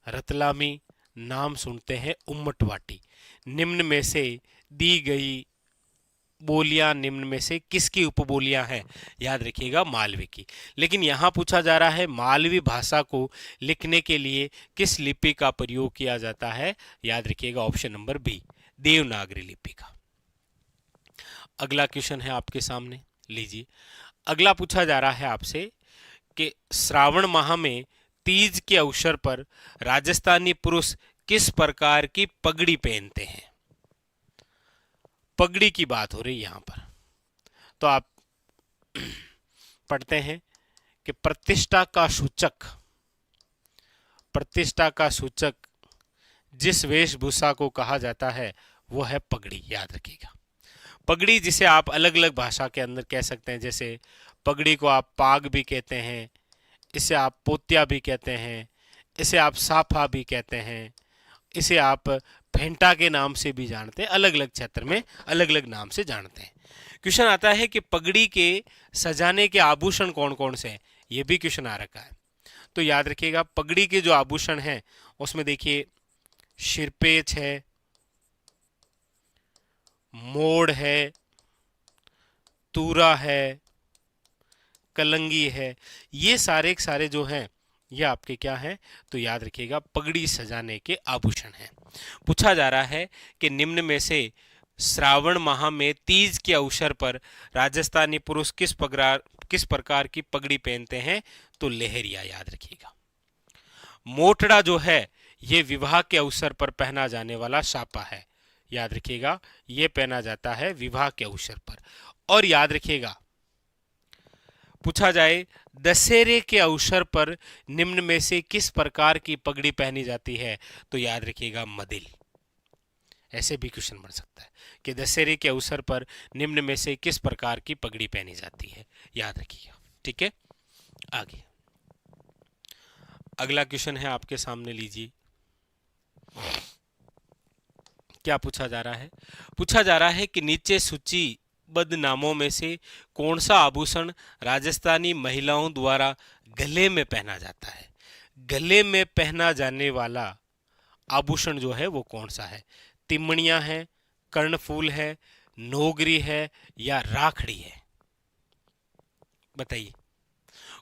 रतलामी, नाम सुनते हैं उम्मटवाटी। निम्न में से दी गई बोलियां निम्न में से किसकी उपबोलियां हैं? याद रखिएगा मालवी की। लेकिन यहां पूछा जा रहा है मालवी भाषा को लिखने के लिए किस लिपि का प्रयोग किया जाता है? याद रखिएगा ऑप्शन नंबर बी, देवनागरी लिपि का। अगला क्वेश्चन है आपके सामने, लीजिए अगला पूछा जा रहा है आपसे कि श्रावण माह में तीज के अवसर पर राजस्थानी पुरुष किस प्रकार की पगड़ी पहनते हैं? पगड़ी की बात हो रही यहां पर। तो आप पढ़ते हैं कि प्रतिष्ठा का सूचक जिस वेशभूषा को कहा जाता है वो है पगड़ी। याद रखिएगा पगड़ी, जिसे आप अलग अलग भाषा के अंदर कह सकते हैं। जैसे पगड़ी को आप पाग भी कहते हैं, इसे आप पोत्या भी कहते हैं, इसे आप साफा भी कहते हैं, इसे आप फेंटा के नाम से भी जानते हैं। अलग अलग क्षेत्र में अलग अलग नाम से जानते हैं। क्वेश्चन आता है कि पगड़ी के सजाने के आभूषण कौन कौन से हैं? ये भी क्वेश्चन आ रखा है। तो याद रखिएगा पगड़ी के जो आभूषण हैं उसमें देखिए शिरपेच है, मोड़ है, तूरा है, कलंगी है, ये सारे के सारे जो हैं ये आपके क्या हैं, तो याद रखिएगा पगड़ी सजाने के आभूषण हैं। पूछा जा रहा है कि निम्न में से श्रावण माह में तीज के अवसर पर राजस्थानी पुरुष किस प्रकार की पगड़ी पहनते हैं, तो लहरिया, याद रखिएगा। मोटड़ा जो है ये विवाह के अवसर पर पहना जाने वाला सापा है, याद रखिएगा, ये पहना जाता है विवाह के अवसर पर। और याद रखिएगा पूछा जाए दशहरे के अवसर पर निम्न में से किस प्रकार की पगड़ी पहनी जाती है, तो याद रखिएगा मदिल। ऐसे भी क्वेश्चन बन सकता है कि दशहरे के अवसर पर निम्न में से किस प्रकार की पगड़ी पहनी जाती है, याद रखिएगा। ठीक है, आगे अगला क्वेश्चन है आपके सामने, लीजिए। क्या पूछा जा रहा है? पूछा जा रहा है कि नीचे सूचीबद्ध नामों में से कौन सा आभूषण राजस्थानी महिलाओं द्वारा गले में पहना जाता है। गले में पहना जाने वाला आभूषण जो है वो कौन सा है? तिमणियां है, कर्णफूल है, नोगरी है या राखड़ी है? बताइए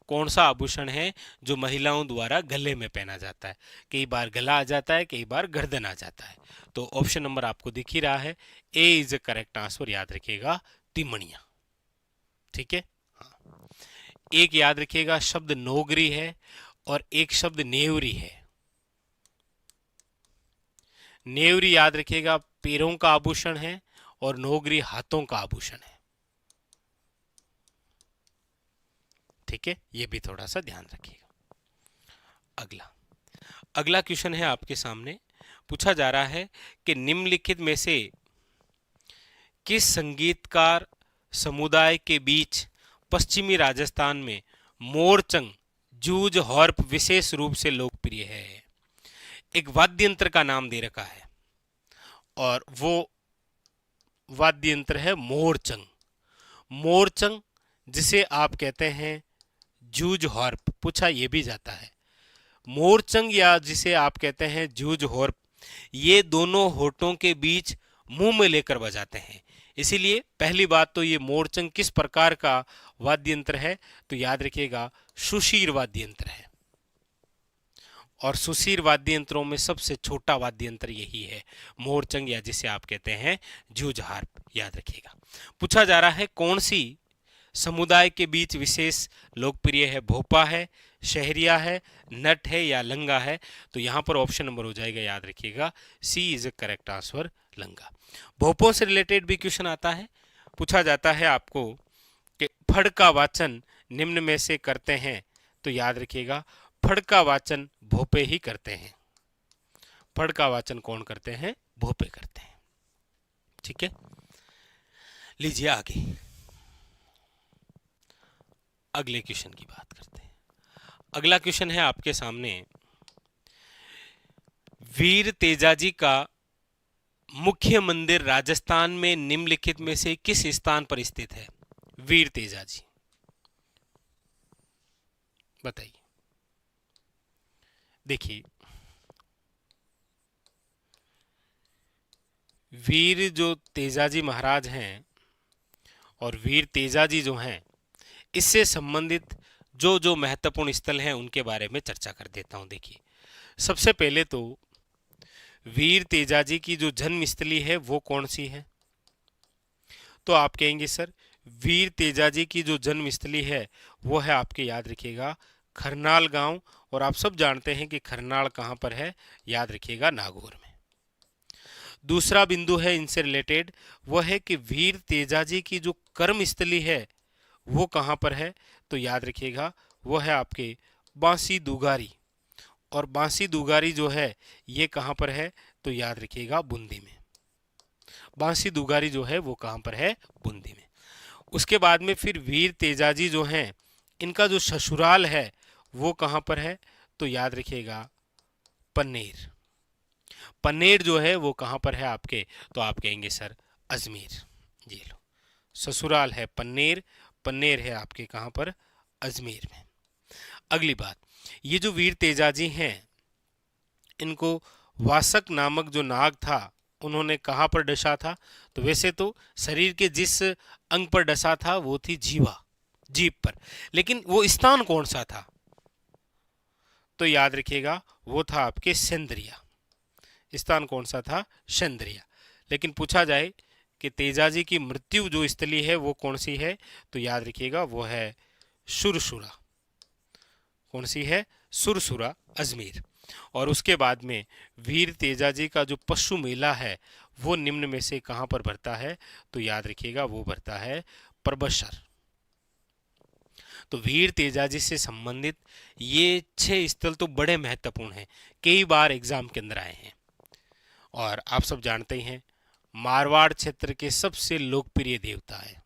कौन सा आभूषण है जो महिलाओं द्वारा गले में पहना जाता है? कई बार गला आ जाता है, कई बार गर्दन आ जाता है। तो ऑप्शन नंबर आपको दिख ही रहा है, A is the correct answer, याद रखिएगा तिमणिया। ठीक है, हाँ। एक याद रखिएगा शब्द नोगरी है और एक शब्द नेवरी है। नेवरी याद रखिएगा पैरों का आभूषण है और नोगरी हाथों का आभूषण है। ठीक है, ये भी थोड़ा सा ध्यान रखिएगा। अगला क्वेश्चन है आपके सामने। पूछा जा रहा है कि निम्नलिखित में से किस संगीतकार समुदाय के बीच पश्चिमी राजस्थान में मोरचंग जूझ हॉर्प विशेष रूप से लोकप्रिय है? एक वाद्य यंत्र का नाम दे रखा है और वो वाद्य यंत्र है मोरचंग। मोरचंग जिसे आप कहते हैं जूझ हॉर्प, पूछा ये भी जाता है। मोरचंग या जिसे आप कहते हैं जूझ हॉर्प, ये दोनों होठों के बीच मुंह में लेकर बजाते हैं। इसीलिए पहली बात तो ये मोरचंग किस प्रकार का वाद्य यंत्र है, तो याद रखिएगा सुशीर वाद्य यंत्र है। और सुशीर वाद्य यंत्रों में सबसे छोटा वाद्य यंत्र यही है, मोरचंग या जिसे आप कहते हैं जूझ हार्प, याद रखिएगा। पूछा जा रहा है कौन सी समुदाय के बीच विशेष लोकप्रिय है? भोपा है, शहरिया है, नट है या लंगा है? तो यहां पर ऑप्शन नंबर हो जाएगा, याद रखिएगा सी इज ए करेक्ट आंसर, लंगा। भोपों से रिलेटेड भी क्वेश्चन आता है। पूछा जाता है आपको कि फड़ का वाचन निम्न में से करते हैं, तो याद रखिएगा फड़ का वाचन भोपे ही करते हैं। फड़ का वाचन कौन करते हैं? भोपे करते हैं। ठीक है, लीजिए आगे अगले क्वेश्चन की बात करते हैं। अगला क्वेश्चन है आपके सामने, वीर तेजाजी का मुख्य मंदिर राजस्थान में निम्नलिखित में से किस स्थान पर स्थित है? वीर तेजाजी, बताइए। देखिए वीर जो तेजाजी महाराज हैं और वीर तेजाजी जो हैं, इससे संबंधित जो जो महत्वपूर्ण स्थल हैं उनके बारे में चर्चा कर देता हूं। देखिए सबसे पहले तो वीर तेजाजी की जो जन्मस्थली है वो कौन सी है? तो आप कहेंगे सर वीर तेजाजी की जो जन्मस्थली है वो है आपके, याद रखिएगा खरनाल गांव। और आप सब जानते हैं कि खरनाल कहां पर है, याद रखिएगा नागौर में। दूसरा बिंदु है इनसे रिलेटेड, वो है कि वीर तेजाजी की जो कर्मस्थली है वो कहां पर है, तो याद रखिएगा वो है आपके बांसी दुगारी। और बांसी दुगारी जो है ये कहां पर है, तो याद रखिएगा बूंदी में। बांसी दुगारी जो है वो कहां पर है? बूंदी में। उसके बाद में फिर वीर तेजाजी जो हैं इनका जो ससुराल है वो कहां पर है, तो याद रखिएगा पन्नेर। पन्नेर जो है वो कहां पर है आपके, तो आप कहेंगे सर अजमेर। ये लो ससुराल है पन्नेर, पन्नेर है आपके कहां पर? अजमेर में। अगली बात, ये जो वीर तेजाजी हैं, इनको वासक नामक जो नाग था उन्होंने कहाँ पर डसा था? तो वैसे तो शरीर के जिस अंग पर डसा था वो थी जीवा, जीभ पर, लेकिन वो स्थान कौन सा था? तो याद रखिएगा वो था आपके सेंद्रिया। स्थान कौन सा था? सेंद्रिया। लेकिन पूछा जाए कि तेजाजी की मृत्यु जो स्थली है वो कौन सी है, तो याद रखिएगा वो है सुरसुरा। कौन सी है? सुरसुरा, अजमेर। और उसके बाद में वीर तेजाजी का जो पशु मेला है वो निम्न में से कहां पर भरता है? तो याद रखिएगा वो भरता है परबसर। तो वीर तेजाजी से संबंधित ये 6 स्थल तो बड़े महत्वपूर्ण हैं, कई बार एग्जाम के अंदर आए हैं। और आप सब जानते ही हैं मारवाड़ क्षेत्र के सबसे लोकप्रिय देवता है,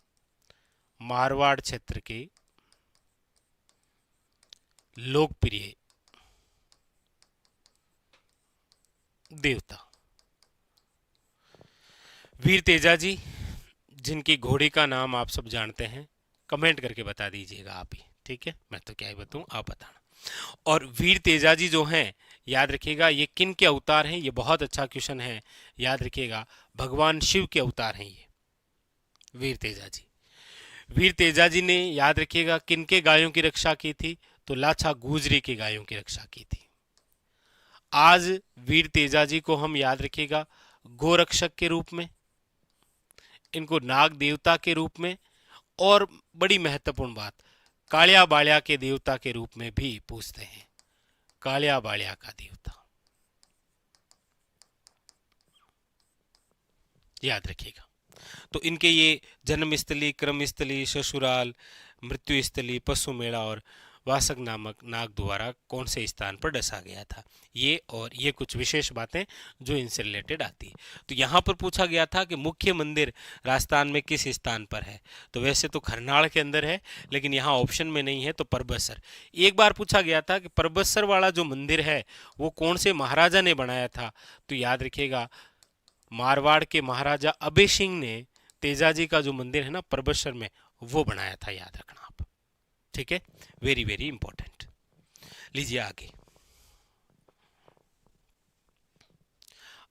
मारवाड़ क्षेत्र के लोकप्रिय देवता वीर तेजाजी, जिनकी घोड़ी का नाम आप सब जानते हैं, कमेंट करके बता दीजिएगा आप ही, ठीक है? मैं तो क्या ही बताऊं, आप बताना। और वीर तेजाजी जो हैं, याद रखिएगा ये किन के अवतार हैं? ये बहुत अच्छा क्वेश्चन है, याद रखिएगा भगवान शिव के अवतार हैं ये वीर तेजाजी। वीर तेजाजी ने, याद रखिएगा, किन के गायों की रक्षा की थी? तो लाछा गुजरी की गायों की रक्षा की थी। आज वीर तेजाजी को हम, याद रखिएगा, गोरक्षक के रूप में, इनको नाग देवता के रूप में, और बड़ी महत्वपूर्ण बात, कालिया बालिया के देवता के रूप में भी पूछते हैं। कालिया बालिया का देवता, याद रखिएगा। तो इनके ये जन्म स्थली, क्रम स्थली, ससुराल, मृत्यु स्थली, पशु मेला और वासक नामक नाग द्वारा कौन से स्थान पर डसा गया था, ये और ये कुछ विशेष बातें जो इनसे रिलेटेड आती है। तो यहाँ पर पूछा गया था कि मुख्य मंदिर राजस्थान में किस स्थान पर है? तो वैसे तो खरनाड़ के अंदर है, लेकिन यहाँ ऑप्शन में नहीं है, तो परबतसर। एक बार पूछा गया था कि परबतसर वाला जो मंदिर है वो कौन से महाराजा ने बनाया था? तो याद रखिएगा मारवाड़ के महाराजा अभय सिंह ने तेजाजी का जो मंदिर है ना परबतसर में, वो बनाया था, याद रखना आप, ठीक है? Very very important. लीजिए आगे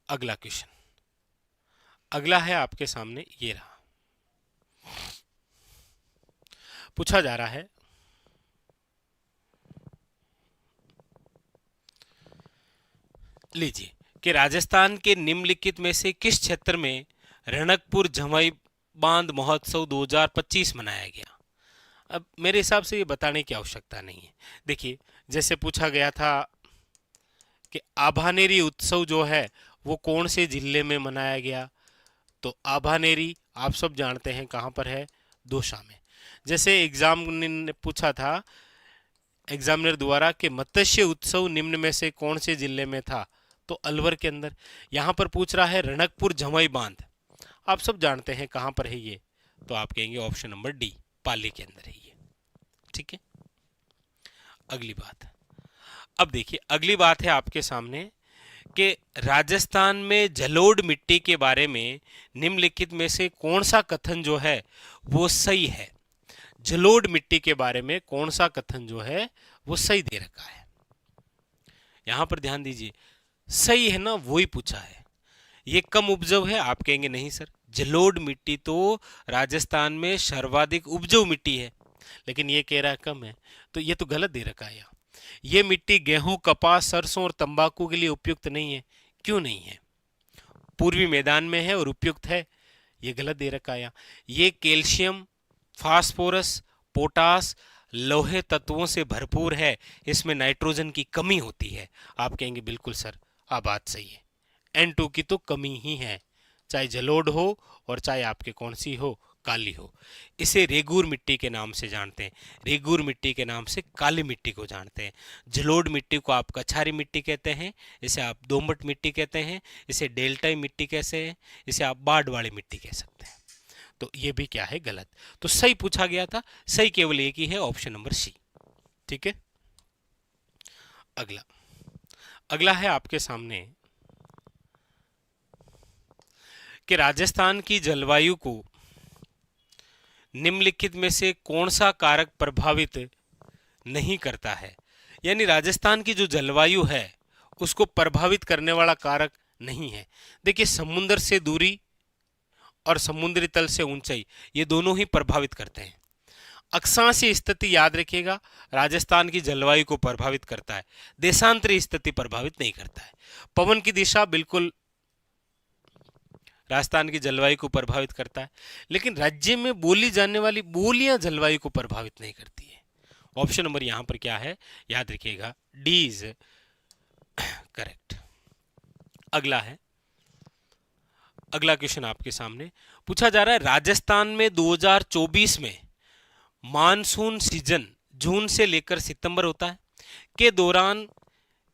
अगला क्वेश्चन। अगला है आपके सामने, ये रहा। पूछा जा रहा है लीजिए कि राजस्थान के निम्नलिखित में से किस क्षेत्र में रणकपुर जमई बांध महोत्सव 2025 मनाया गया? अब मेरे हिसाब से ये बताने की आवश्यकता नहीं है। देखिए, जैसे पूछा गया था कि आभानेरी उत्सव जो है वो कौन से जिले में मनाया गया, तो आभानेरी आप सब जानते हैं कहाँ पर है? दौसा में। जैसे एग्जाम ने पूछा था एग्जामिनर द्वारा कि मत्स्य उत्सव निम्न में से कौन से जिले में था, तो अलवर के अंदर। यहाँ पर पूछ रहा है रणकपुर जमई बांध, आप सब जानते हैं कहाँ पर है ये, तो आप कहेंगे ऑप्शन नंबर डी, पाली के अंदर है ये, ठीक है? अगली बात, अब देखिए अगली बात है आपके सामने कि राजस्थान में जलोढ़ मिट्टी के बारे में निम्नलिखित में से कौन सा कथन जो है वो सही है? जलोढ़ मिट्टी के बारे में कौन सा कथन जो है वो सही दे रखा है? यहां पर ध्यान दीजिए, सही है ना, वो ही पूछा है। ये कम उपजाऊ है, आप कहेंगे नहीं सर, जलोढ़ मिट्टी तो राजस्थान में सर्वाधिक उपजाऊ मिट्टी है, लेकिन ये कह रहा है कम है, तो ये तो गलत दे रखा है यहाँ। ये मिट्टी गेहूं, कपास, सरसों और तंबाकू के लिए उपयुक्त नहीं है। क्यों नहीं है? पूर्वी मैदान में है और उपयुक्त है, ये गलत दे रखा है यहाँ। ये कैल्शियम, फास्फोरस, पोटास, लोहे तत्वों से भरपूर है, इसमें नाइट्रोजन की कमी होती है। आप कहेंगे बिल्कुल सर, आप बात सही है, N2 की तो कमी ही है, चाहे जलोढ़ हो और चाहे आपके कौन सी हो, काली हो। इसे रेगूर मिट्टी के नाम से जानते हैं, रेगूर मिट्टी के नाम से काली मिट्टी को जानते हैं। जलोढ़ मिट्टी को आप कछारी मिट्टी कहते हैं, इसे आप दोमट मिट्टी कहते हैं, इसे डेल्टाई मिट्टी कहते हैं, इसे आप बाढ़ वाली मिट्टी कह सकते हैं। तो ये भी क्या है? गलत। तो सही पूछा गया था, सही केवल एक ही है, ऑप्शन नंबर सी, ठीक है? अगला अगला है आपके सामने कि राजस्थान की जलवायु को निम्नलिखित में से कौन सा कारक प्रभावित नहीं करता है, यानी राजस्थान की जो जलवायु है उसको प्रभावित करने वाला कारक नहीं है। देखिए, समुद्र से दूरी और समुद्री तल से ऊंचाई ये दोनों ही प्रभावित करते हैं। अक्षांशीय स्थिति याद रखिएगा राजस्थान की जलवायु को प्रभावित करता है, देशांतरी स्थिति प्रभावित नहीं करता है। पवन की दिशा बिल्कुल राजस्थान की जलवायु को प्रभावित करता है, लेकिन राज्य में बोली जाने वाली बोलियां जलवायु को प्रभावित नहीं करती है। ऑप्शन नंबर यहां पर क्या है, याद रखिएगा डी इज करेक्ट। अगला क्वेश्चन आपके सामने पूछा जा रहा है, राजस्थान में 2024 में मानसून सीजन जून से लेकर सितंबर होता है के दौरान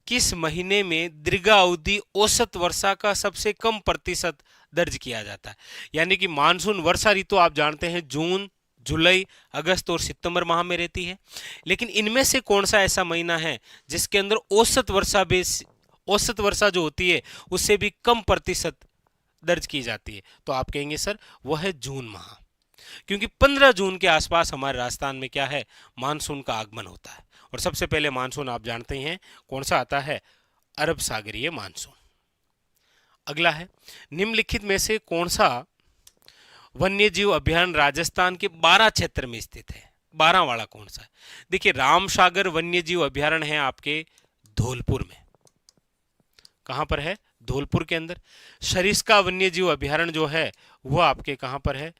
किस महीने में दीर्घावधि औसत वर्षा का सबसे कम प्रतिशत दर्ज किया जाता है। यानी कि मानसून वर्षा ऋतु आप जानते हैं जून, जुलाई, अगस्त और सितंबर माह में रहती है, लेकिन इनमें से कौन सा ऐसा महीना है जिसके अंदर औसत वर्षा जो होती है उससे भी कम प्रतिशत दर्ज की जाती है। तो आप कहेंगे सर वह है जून माह, क्योंकि 15 जून के आसपास हमारे राजस्थान में क्या है, मानसून का आगमन होता है। और सबसे पहले मानसून आप जानते हैं कौन सा आता है, अरब सागरीय मानसून। अगला है, निम्नलिखित में से कौन सा वन्यजीव अभयारण्य राजस्थान के 12 क्षेत्र में स्थित है, 12 वाला कौन सा है। देखिए, रामसागर वन्यजीव अभयारण्य है आपके धौलपुर में। कहां पर है, धौलपुर के अंदर। सरिस्का वन्यजीव अभयारण्य जो है वो आपके कहां पर है,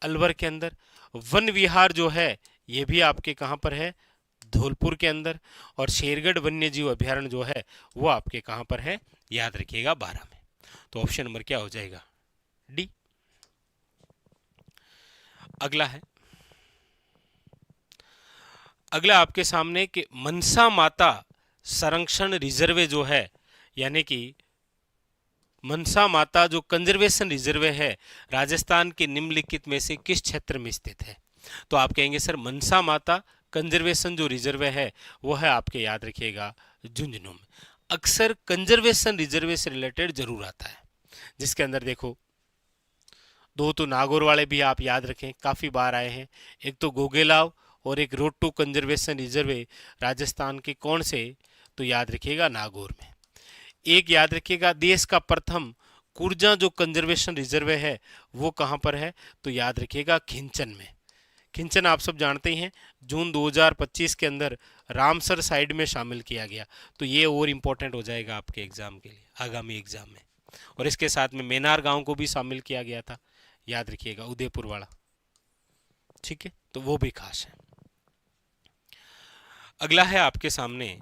अलवर के अंदर। वन विहार जो है ये भी आपके कहां पर है, धौलपुर के अंदर। और शेरगढ़ वन्यजीव अभयारण्य जो है वो आपके कहां पर है, याद रखिएगा 12 में। तो ऑप्शन नंबर क्या हो जाएगा, डी। अगला आपके सामने कि मनसा माता संरक्षण रिजर्वे जो है, यानी कि मनसा माता जो कंजर्वेशन रिजर्वे है राजस्थान के निम्नलिखित में से किस क्षेत्र में स्थित है। तो आप कहेंगे सर मनसा माता कंजर्वेशन जो रिजर्वे है वो है आपके, याद रखिएगा, झुंझुनू में। अक्सर कंजर्वेशन रिजर्वे से रिलेटेड जरूर आता है, जिसके अंदर देखो 2 तो नागौर वाले भी आप याद रखें, काफी बार आए हैं। एक तो गोगेलाव और एक रोड टू कंजर्वेशन रिजर्वे राजस्थान के कौन से, तो याद रखिएगा नागौर में। एक याद रखिएगा देश का प्रथम कुर्जा जो कंजर्वेशन रिजर्वे है वो कहां पर है, तो याद रखिएगा खिंचन में। खिंचन आप सब जानते हैं जून 2025 के अंदर रामसर साइड में शामिल किया गया। तो ये और इम्पोर्टेंट हो जाएगा आपके एग्जाम के लिए, आगामी एग्जाम में। और इसके साथ में मेनार गांव को भी शामिल किया गया था, याद रखिएगा, उदयपुर वाला। ठीक है, तो वो भी खास है। अगला है आपके सामने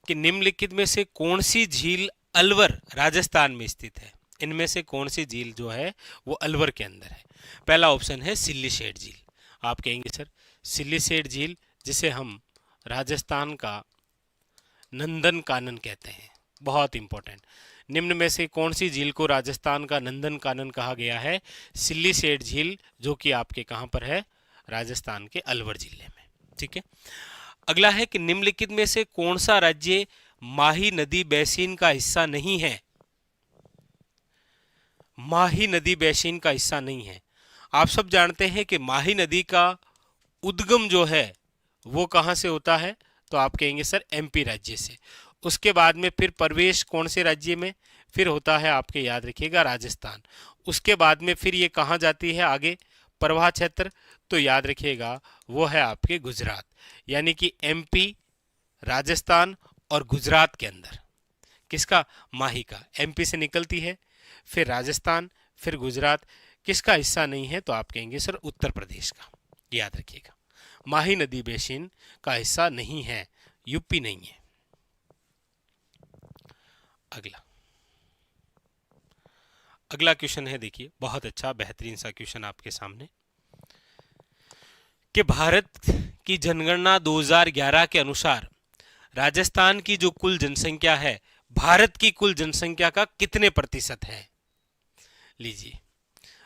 कि निम्नलिखित में से कौन सी झील अलवर राजस्थान में स्थित है। इनमें से कौन सी झील जो है वो अलवर के अंदर है। पहला ऑप्शन है सिल्लीसेठ झील। आप कहेंगे सर सिल्लीसेठ झील, जिसे हम राजस्थान का नंदन कानन कहते हैं, बहुत इंपॉर्टेंट। निम्न में से कौन सी झील को राजस्थान का नंदन कानन कहा गया है, सिल्लीसेठ झील, जो कि आपके कहां पर है, राजस्थान के अलवर जिले में। ठीक है, अगला है कि निम्नलिखित में से कौन सा राज्य माही नदी बेसिन का हिस्सा नहीं है। माही नदी बेसिन का हिस्सा नहीं है। आप सब जानते हैं कि माही नदी का उद्गम जो है वो कहां से होता है, तो आप कहेंगे सर एमपी राज्य से। उसके बाद में फिर प्रवेश कौन से राज्य में, फिर होता है आपके, याद रखिएगा, राजस्थान। उसके बाद में फिर ये कहां जाती है आगे, प्रवाह क्षेत्र, तो याद रखिएगा वो है आपके गुजरात। यानी कि एमपी, राजस्थान और गुजरात के अंदर किसका, माही का। एमपी से निकलती है, फिर राजस्थान, फिर गुजरात। किसका हिस्सा नहीं है, तो आप कहेंगे सर उत्तर प्रदेश का। याद रखिएगा माही नदी बेसिन का हिस्सा नहीं है, यूपी नहीं है। अगला क्वेश्चन है, देखिए बहुत अच्छा बेहतरीन सा क्वेश्चन आपके सामने कि भारत की जनगणना 2011 के अनुसार राजस्थान की जो कुल जनसंख्या है भारत की कुल जनसंख्या का कितने प्रतिशत है। लीजिए,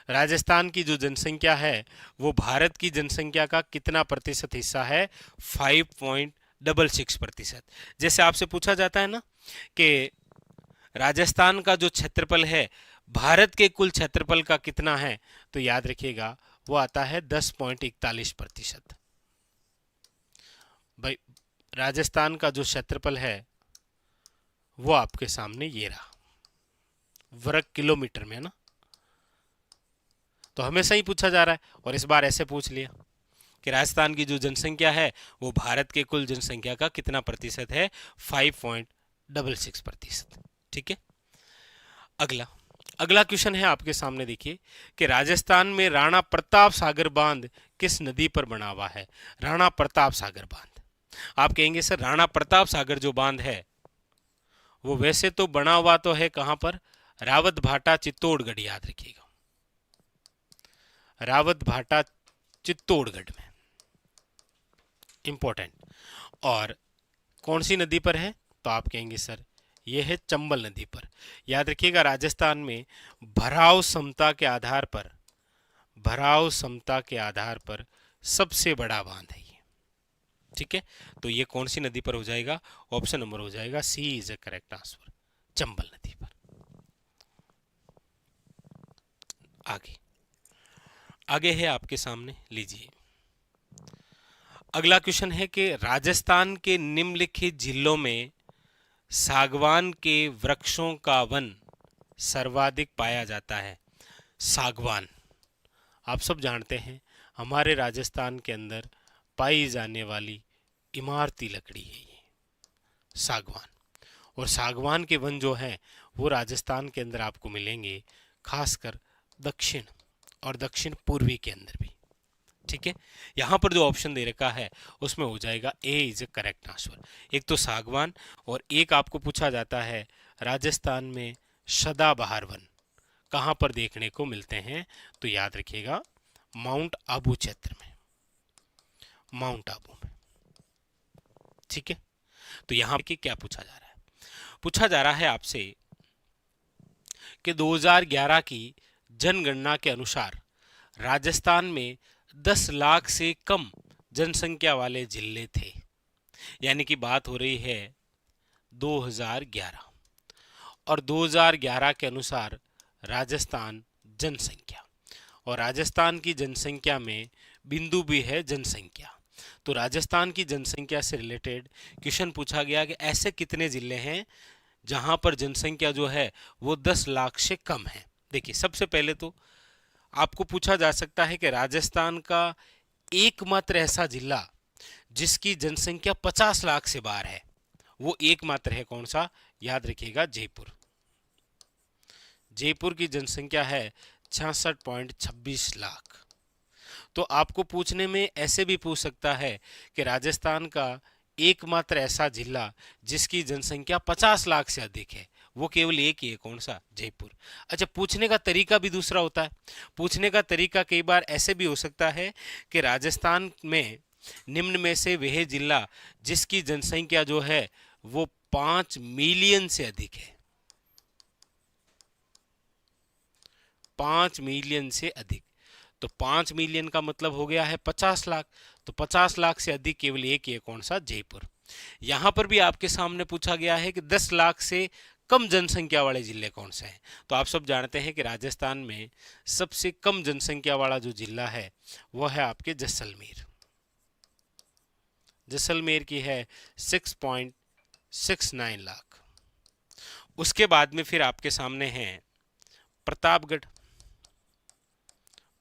राजस्थान की जो जनसंख्या है वो भारत की जनसंख्या का कितना प्रतिशत हिस्सा है, 5.66%। जैसे आपसे पूछा जाता है ना कि राजस्थान का जो क्षेत्रफल है भारत के कुल क्षेत्रफल का कितना है, तो याद रखिएगा वो आता है 10.41%। भाई राजस्थान का जो क्षेत्रफल है वो आपके सामने ये रहा, वर्ग किलोमीटर में है ना। तो हमेशा ही पूछा जा रहा है और इस बार ऐसे पूछ लिया कि राजस्थान की जो जनसंख्या है वो भारत के कुल जनसंख्या का कितना प्रतिशत है, 5.66%। ठीक है। अगला अगला क्वेश्चन है आपके सामने, देखिए कि राजस्थान में राणा प्रताप सागर बांध किस नदी पर बना हुआ है। राणा प्रताप सागर बांध, आप कहेंगे सर राणा प्रताप सागर जो बांध है वो वैसे तो बना हुआ तो है कहां पर, रावत भाटा चित्तौड़गढ़, याद रखिएगा, रावत भाटा चित्तौड़गढ़ में, इंपॉर्टेंट। और कौन सी नदी पर है, तो आप कहेंगे सर यह है चंबल नदी पर। याद रखिएगा राजस्थान में भराव क्षमता के आधार पर, भराव क्षमता के आधार पर सबसे बड़ा बांध है ये। ठीक है, तो ये कौन सी नदी पर हो जाएगा, ऑप्शन नंबर हो जाएगा C is a correct answer, Chambal नदी पर। आगे आगे है आपके सामने, लीजिए अगला क्वेश्चन है कि राजस्थान के निम्नलिखित जिलों में सागवान के वृक्षों का वन सर्वाधिक पाया जाता है। सागवान आप सब जानते हैं हमारे राजस्थान के अंदर पाई जाने वाली इमारती लकड़ी है ये सागवान। और सागवान के वन जो हैं वो राजस्थान के अंदर आपको मिलेंगे, खासकर दक्षिण और दक्षिण पूर्वी के अंदर भी। ठीक है, यहाँ पर जो ऑप्शन दे रखा है उसमें हो जाएगा ए इज ए करेक्ट आंसर। एक तो सागवान और एक आपको पूछा जाता है राजस्थान में सदाबहार वन कहाँ पर देखने को मिलते हैं, तो याद रखिएगा माउंट आबू क्षेत्र में, माउंट आबू में। ठीक है, तो यहाँ पे क्या पूछा जा रहा है, पूछा जा रहा है आपसे कि 2011 की जनगणना के अनुसार राजस्थान में 10 लाख से कम जनसंख्या वाले जिले थे। यानी कि बात हो रही है 2011, और 2011 के अनुसार राजस्थान जनसंख्या, और राजस्थान की जनसंख्या में बिंदु भी है जनसंख्या। तो राजस्थान की जनसंख्या से रिलेटेड क्वेश्चन पूछा गया कि ऐसे कितने जिले हैं जहां पर जनसंख्या जो है वो 10 लाख से कम है। देखिए सबसे पहले तो आपको पूछा जा सकता है कि राजस्थान का एकमात्र ऐसा जिला जिसकी जनसंख्या 50 लाख से बाहर है, वो एकमात्र है कौन सा, याद रखिएगा जयपुर। जयपुर की जनसंख्या है 66.26 लाख। तो आपको पूछने में ऐसे भी पूछ सकता है कि राजस्थान का एकमात्र ऐसा जिला जिसकी जनसंख्या 50 लाख से अधिक है, वो केवल एक ही है, कौन सा, जयपुर। अच्छा, पूछने का तरीका भी दूसरा होता है। पूछने का तरीका कई बार ऐसे भी हो सकता है कि राजस्थान में निम्न में से वह जिला जिसकी जनसंख्या जो है वो 5 मिलियन से अधिक है, 5 मिलियन से अधिक। तो 5 मिलियन का मतलब हो गया है 50 लाख। तो 50 लाख से अधिक केवल एक ही है, कौन सा, जयपुर। यहां पर भी आपके सामने पूछा गया है कि 10 लाख से कम जनसंख्या वाले जिले कौन से हैं। तो आप सब जानते हैं कि राजस्थान में सबसे कम जनसंख्या वाला जो जिला है वो है आपके जैसलमेर। जैसलमेर की है 6.69 लाख। उसके बाद में फिर आपके सामने है प्रतापगढ़।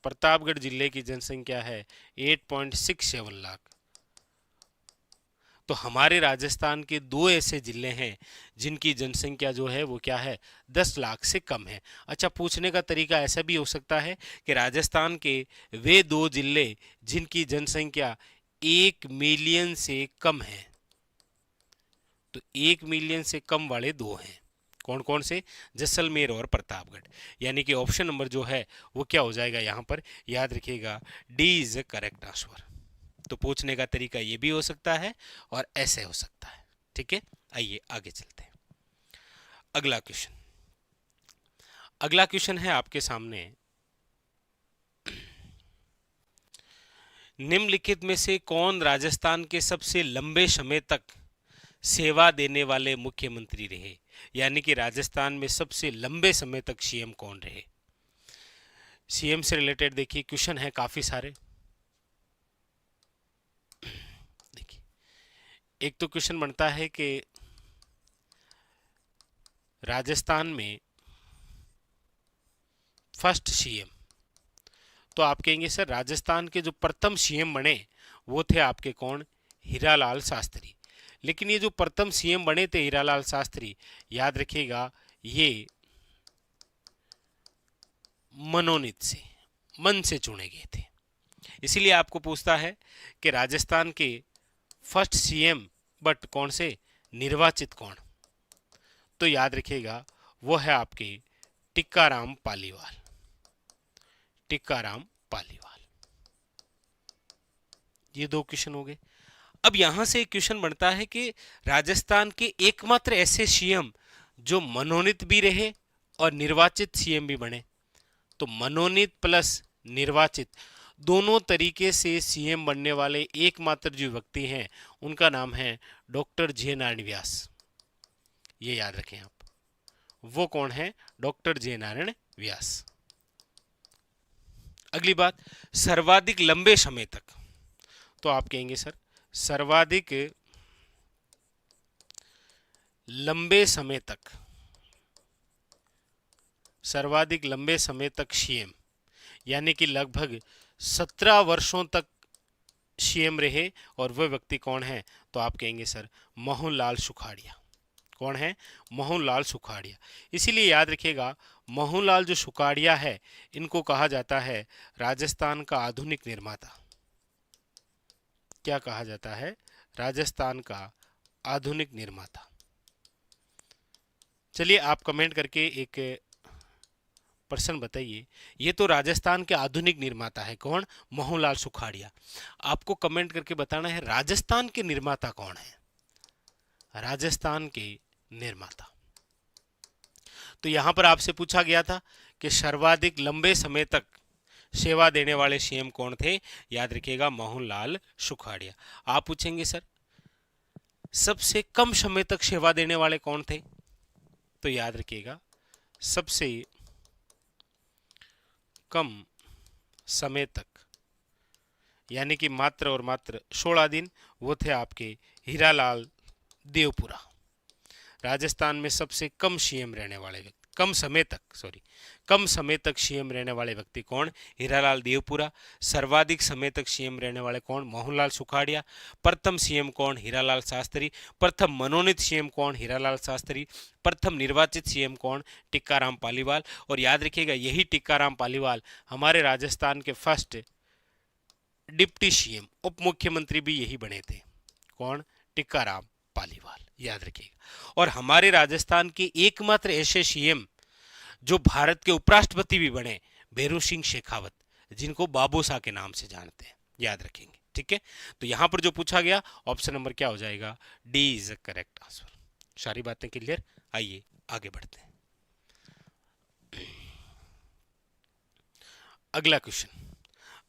प्रतापगढ़ जिले की जनसंख्या है 8.67 लाख। तो हमारे राजस्थान के दो ऐसे जिले हैं जिनकी जनसंख्या जो है वो क्या है, 10 लाख से कम है। अच्छा, पूछने का तरीका ऐसा भी हो सकता है कि राजस्थान के वे दो जिले जिनकी जनसंख्या 1 मिलियन से कम है, तो 1 मिलियन से कम वाले दो हैं, कौन कौन से, जैसलमेर और प्रतापगढ़। यानी कि ऑप्शन नंबर जो है वो क्या हो जाएगा यहाँ पर, याद रखिएगा D is a correct answer. तो पूछने का तरीका ये भी हो सकता है और ऐसे हो सकता है। ठीक है, आइए आगे चलते हैं। अगला क्वेश्चन, अगला क्वेश्चन है आपके सामने, निम्नलिखित में से कौन राजस्थान के सबसे लंबे समय तक सेवा देने वाले मुख्यमंत्री रहे। यानी कि राजस्थान में सबसे लंबे समय तक सीएम कौन रहे। सीएम से रिलेटेड देखिए क्वेश्चन है काफी सारे। देखिए एक तो क्वेश्चन बनता है कि राजस्थान में फर्स्ट सीएम, तो आप कहेंगे सर राजस्थान के जो प्रथम सीएम बने वो थे आपके कौन, हीरालाल शास्त्री। लेकिन ये जो प्रथम सीएम बने थे हीरालाल शास्त्री, याद रखिएगा ये मनोनीत से, मन से चुने गए थे। इसीलिए आपको पूछता है कि राजस्थान के फर्स्ट सीएम बट कौन से, निर्वाचित कौन, तो याद रखिएगा वो है आपके टिक्काराम पालीवाल, टिक्काराम पालीवाल। ये दो क्वेश्चन हो गए। अब यहां से एक क्वेश्चन बनता है कि राजस्थान के एकमात्र ऐसे सीएम जो मनोनीत भी रहे और निर्वाचित सीएम भी बने, तो मनोनीत प्लस निर्वाचित दोनों तरीके से सीएम बनने वाले एकमात्र जो व्यक्ति हैं उनका नाम है डॉक्टर जे नारायण व्यास। ये याद रखें आप, वो कौन है, डॉक्टर जे नारायण व्यास। अगली बात, सर्वाधिक लंबे समय तक, तो आप कहेंगे सर सर्वाधिक लंबे समय तक, सर्वाधिक लंबे समय तक सीएम, यानी कि लगभग 17 वर्षों तक सीएम रहे और वह व्यक्ति कौन है, तो आप कहेंगे सर मोहनलाल सुखाड़िया। कौन है, मोहनलाल सुखाड़िया। इसीलिए याद रखिएगा मोहनलाल जो सुखाड़िया है इनको कहा जाता है राजस्थान का आधुनिक निर्माता। क्या कहा जाता है, राजस्थान का आधुनिक निर्माता। चलिए आप कमेंट करके एक प्रश्न बताइए, ये तो राजस्थान के आधुनिक निर्माता है कौन, मोहनलाल सुखाड़िया। आपको कमेंट करके बताना है राजस्थान के निर्माता कौन है, राजस्थान के निर्माता। तो यहां पर आपसे पूछा गया था कि सर्वाधिक लंबे समय तक सेवा देने वाले सीएम कौन थे, याद रखिएगा मोहनलाल सुखाड़िया। आप पूछेंगे सर सबसे कम समय तक सेवा देने वाले कौन थे, तो याद रखिएगा सबसे कम समय तक यानी कि मात्र और मात्र 16 दिन, वो थे आपके हीरालाल देवपुरा। राजस्थान में सबसे कम सीएम रहने वाले व्यक्ति, कम समय तक सीएम रहने वाले व्यक्ति कौन, हीरालाल देवपुरा। सर्वाधिक समय तक सीएम रहने वाले कौन, मोहनलाल सुखाड़िया। प्रथम सीएम कौन, हीरालाल शास्त्री। प्रथम मनोनीत सीएम कौन, हीरालाल शास्त्री। प्रथम निर्वाचित सीएम कौन, टिक्काराम पालीवाल। और याद रखिएगा यही टिक्काराम पालीवाल हमारे राजस्थान के फर्स्ट डिप्टी सीएम, उप मुख्यमंत्री भी यही बने थे। कौन, टिक्काराम पालीवाल, याद रखिएगा। और हमारे राजस्थान के एकमात्र ऐसे सीएम जो भारत के उपराष्ट्रपति भी बने, भैरू सिंह शेखावत, जिनको बाबू शाह के नाम से जानते हैं, याद रखेंगे। ठीक है, तो यहां पर जो पूछा गया ऑप्शन नंबर क्या हो जाएगा, D is the correct answer. सारी बातें क्लियर, आइए आगे बढ़ते हैं। अगला क्वेश्चन,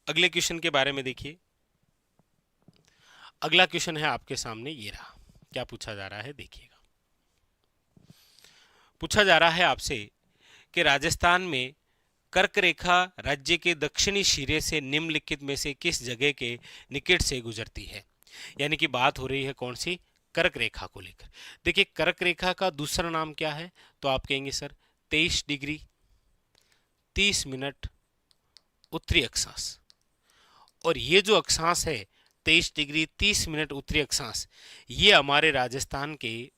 अगले क्वेश्चन के बारे में देखिए। अगला क्वेश्चन है आपके सामने, ये रहा। क्या पूछा जा रहा है देखिएगा। पूछा जा रहा है आपसे कि राजस्थान में कर्क रेखा राज्य के दक्षिणी सिरे से निम्नलिखित में से किस जगह के निकट से गुजरती है। यानी कि बात हो रही है कौन सी, कर्क रेखा को लेकर। देखिए कर्क रेखा का दूसरा नाम क्या है, तो आप कहेंगे सर 23 डिग्री 30 मिनट उत्तरी अक्षांश। और ये जो अक्षांश है 23 डिग्री 30 मिनट उत्तरी अक्षांश, ये हमारे राजस्थान के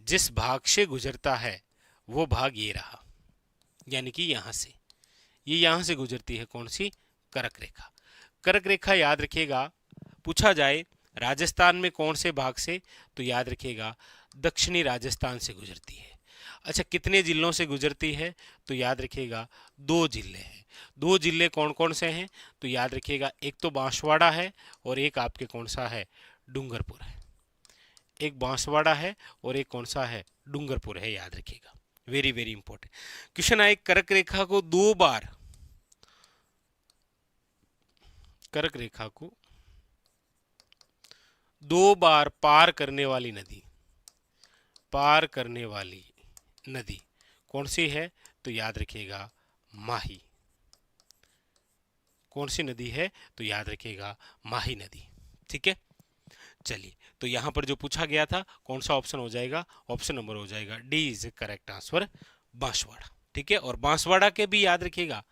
जिस भाग से गुजरता है वो भाग ये रहा, यानी कि यहां से, ये यहां से गुजरती है कौन सी, कर्क रेखा। कर्क रेखा याद रखिएगा पूछा जाए राजस्थान में कौन से भाग से, तो याद रखिएगा दक्षिणी राजस्थान से गुजरती है। अच्छा कितने जिलों से गुजरती है, तो याद रखिएगा 2 जिले हैं। 2 जिले कौन कौन से हैं, तो याद रखिएगा एक तो बांसवाड़ा है और एक आपके कौन सा है, डूंगरपुर है। एक बांसवाड़ा है और एक कौन सा है, डूंगरपुर है, याद रखिएगा। वेरी वेरी इंपॉर्टेंट क्वेश्चन आए, कर्क रेखा को 2 बार, कर्क रेखा को 2 बार पार करने वाली नदी, पार करने वाली नदी कौन सी है, तो याद रखिएगा माही। कौन सी नदी है, तो याद रखिएगा माही नदी। ठीक है, चलिए, तो यहां पर जो पूछा गया था कौन सा ऑप्शन हो जाएगा, ऑप्शन नंबर हो जाएगा D is correct answer, Banswara. ठीक है, और बांसवाड़ा के भी याद रखिएगा,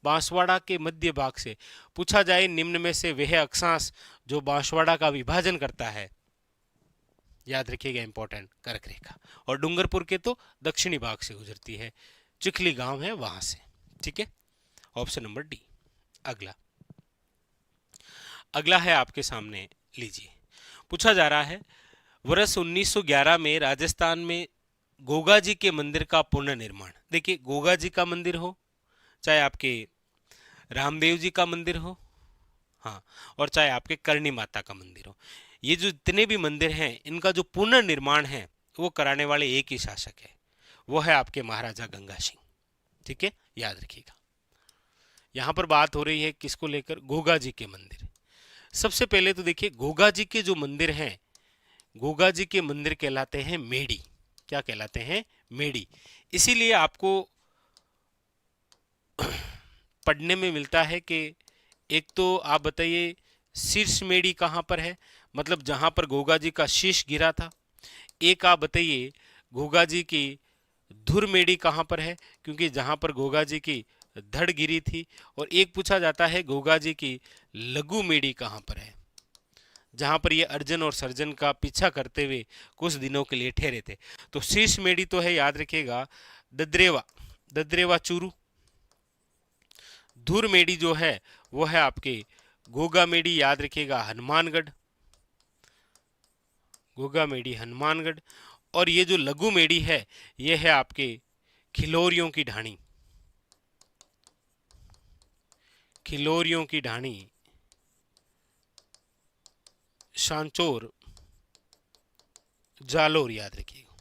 बांसवाड़ा के मध्य भाग से पूछा जाए निम्न में से वह अक्षांश जो बांसवाड़ा का विभाजन करता है, याद रखिएगा इंपॉर्टेंट, कर्क रेखा। और डूंगरपुर के तो दक्षिणी भाग से गुजरती है, चिखली गांव है वहां से। ठीक है, ऑप्शन नंबर डी। अगला अगला है आपके सामने, लीजिए, पूछा जा रहा है वर्ष 1911 में राजस्थान में गोगा जी के मंदिर का पुनर्निर्माण। देखिए, गोगा जी का मंदिर हो चाहे आपके रामदेव जी का मंदिर हो, हाँ, और चाहे आपके करणी माता का मंदिर हो, ये जो जितने भी मंदिर हैं इनका जो पुनर्निर्माण है वो कराने वाले एक ही शासक है, वो है आपके महाराजा गंगा सिंह। ठीक है, याद रखिएगा। यहां पर बात हो रही है किसको लेकर, गोगा जी के मंदिर। सबसे पहले तो देखिए, गोगा जी के जो मंदिर हैं, गोगा जी के मंदिर कहलाते हैं मेड़ी। क्या कहलाते हैं, मेड़ी। इसीलिए आपको पढ़ने में मिलता है कि एक तो आप बताइए शीर्ष मेड़ी कहां पर है, मतलब जहां पर गोगा जी का शीश गिरा था। एक आप बताइए गोगा जी की धुर मेड़ी कहां पर है, क्योंकि जहां पर गोगा जी की धड़ गिरी थी। और एक पूछा जाता है गोगा जी की लघु मेड़ी कहां पर है, जहां पर ये अर्जुन और सर्जन का पीछा करते हुए कुछ दिनों के लिए ठहरे थे। तो शीर्ष मेड़ी तो है, याद रखिएगा, ददरेवा, ददरेवा चूरू। धुर मेड़ी जो है वो है आपके गोगा मेड़ी, याद रखिएगा, हनुमानगढ़, गोगा मेड़ी हनुमानगढ़। और ये जो लघु मेड़ी है ये है आपके खिलोरियों की ढाणी, खिलोरियों की ढाणी, सांचोर, जालोर, याद रखिएगा।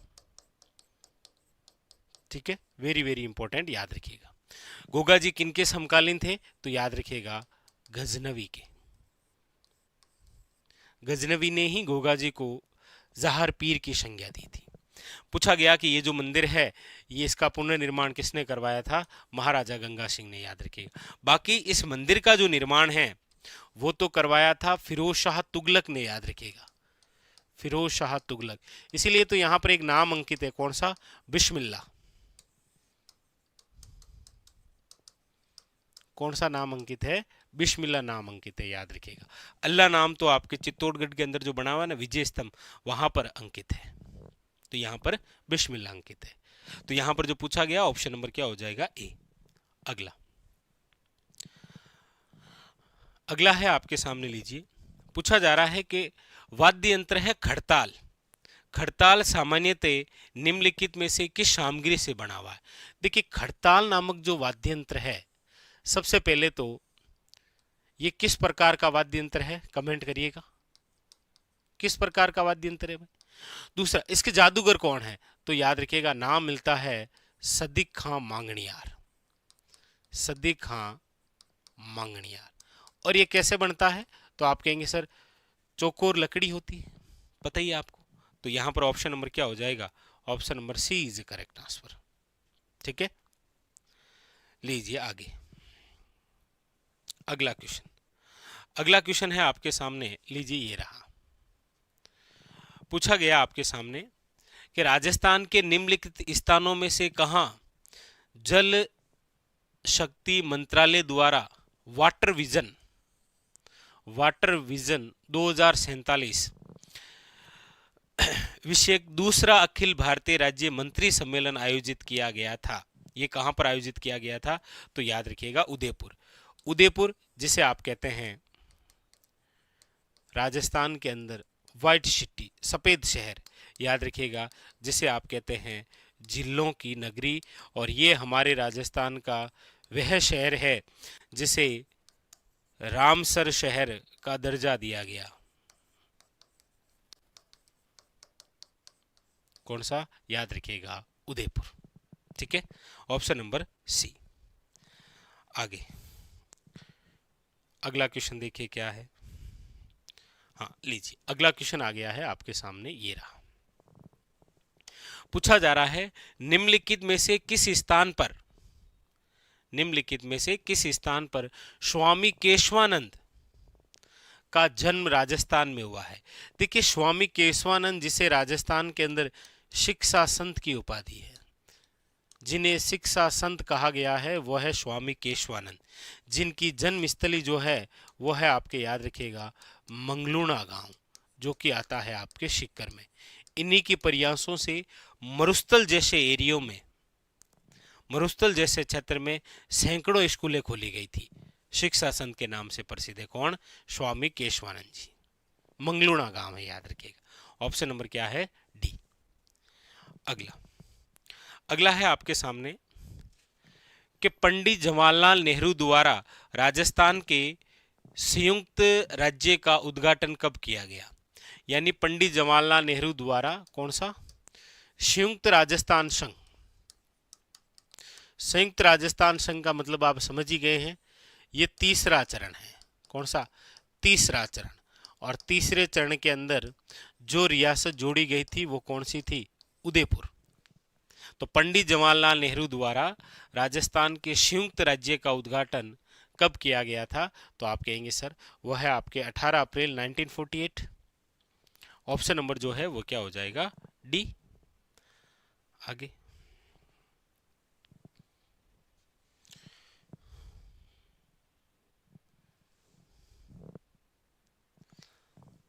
ठीक है, वेरी वेरी इंपॉर्टेंट, याद रखिएगा। गोगा जी किनके समकालीन थे, तो याद रखिएगा गजनवी के। गजनवी ने ही गोगा जी को जहार पीर की संज्ञा दी थी। पूछा गया कि ये जो मंदिर है ये इसका पुनर्निर्माण किसने करवाया था, महाराजा गंगा सिंह ने, याद रखिएगा। बाकी इस मंदिर का जो निर्माण है वो तो करवाया था फिरोज शाह तुगलक ने, याद रखिएगा, फिरोज शाह तुगलक। इसीलिए तो यहां पर एक नाम अंकित है, कौन सा, बिस्मिल्लाह। कौन सा नाम अंकित है, बिस्मिल्लाह नाम अंकित है, याद रखिएगा। अल्लाह नाम तो आपके चित्तौड़गढ़ के अंदर जो बना हुआ है ना विजय स्तंभ, वहां पर अंकित है, तो यहां पर बिस्मिल्लाह अंकित है। तो यहां पर जो पूछा गया ऑप्शन नंबर क्या हो जाएगा, ए। अगला अगला है आपके सामने, लीजिए, पूछा जा रहा है कि वाद्य यंत्र है खड़ताल। खड़ताल सामान्यतः निम्नलिखित में से किस सामग्री से बना हुआ है। देखिए, खड़ताल नामक जो वाद्य यंत्र है, सबसे पहले तो ये किस प्रकार का वाद्य यंत्र है, कमेंट करिएगा, किस प्रकार का वाद्य यंत्र है भाई। दूसरा, इसके जादूगर कौन है, तो याद रखिएगा नाम मिलता है सदिक खां मांगणियार, सदिक खां मांगणियार। और ये कैसे बनता है, तो आप कहेंगे सर चौकोर लकड़ी होती है, पता ही है आपको। तो यहां पर ऑप्शन नंबर क्या हो जाएगा, option number C is correct answer. ठीक है, लीजिए आगे अगला क्वेश्चन। अगला क्वेश्चन है आपके सामने, लीजिए, ये रहा। पूछा गया आपके सामने कि राजस्थान के निम्नलिखित स्थानों में से कहां जल शक्ति मंत्रालय द्वारा वाटर विजन 2047 विषय दूसरा अखिल भारतीय राज्य मंत्री सम्मेलन आयोजित किया गया था। ये कहां पर आयोजित किया गया था, तो याद रखिएगा उदयपुर। उदयपुर जिसे आप कहते हैं राजस्थान के अंदर व्हाइट सिटी, सफेद शहर, याद रखिएगा, जिसे आप कहते हैं जिलों की नगरी। और ये हमारे राजस्थान का वह शहर है जिसे रामसर शहर का दर्जा दिया गया। कौन सा, याद रखिएगा उदयपुर। ठीक है, ऑप्शन नंबर सी। आगे अगला क्वेश्चन देखिए क्या है। हाँ, लीजिए, अगला क्वेश्चन आ गया है आपके सामने, ये रहा। पूछा जा रहा है निम्नलिखित में से किस स्थान पर, निम्नलिखित में से किस स्थान पर स्वामी केशवानंद का जन्म राजस्थान में हुआ है। देखिए स्वामी केशवानंद जिसे राजस्थान के अंदर शिक्षा संत की उपाधि है, जिन्हें शिक्षा संत कहा गया है, वह है स्वामी केशवानंद, जिनकी जन्मस्थली जो है वो है आपके याद रखिएगा मंगलूना गांव, जो कि आता है आपके सीकर में। इन्हीं के प्रयासों से मरुस्थल जैसे एरियो में, मरुस्थल जैसे क्षेत्र में सैकड़ों स्कूलें खोली गई थी। शिक्षा संत के नाम से प्रसिद्ध है कौन? स्वामी केशवानंद जी। मंगलूना गांव है, याद रखिएगा। ऑप्शन नंबर क्या है? डी। अगला है आपके सामने कि पंडित जवाहरलाल नेहरू द्वारा राजस्थान के संयुक्त राज्य का उद्घाटन कब किया गया? यानी पंडित जवाहरलाल नेहरू द्वारा कौन सा? संयुक्त राजस्थान संघ। संयुक्त राजस्थान संघ का मतलब आप समझ ही गए हैं, ये तीसरा चरण है। कौन सा? तीसरा चरण। और तीसरे चरण के अंदर जो रियासत जोड़ी गई थी वो कौन सी थी? उदयपुर। तो पंडित जवाहरलाल नेहरू द्वारा राजस्थान के संयुक्त राज्य का उद्घाटन कब किया गया था? तो आप कहेंगे सर वह है आपके 18 अप्रैल 1948। ऑप्शन नंबर जो है वो क्या हो जाएगा? डी। आगे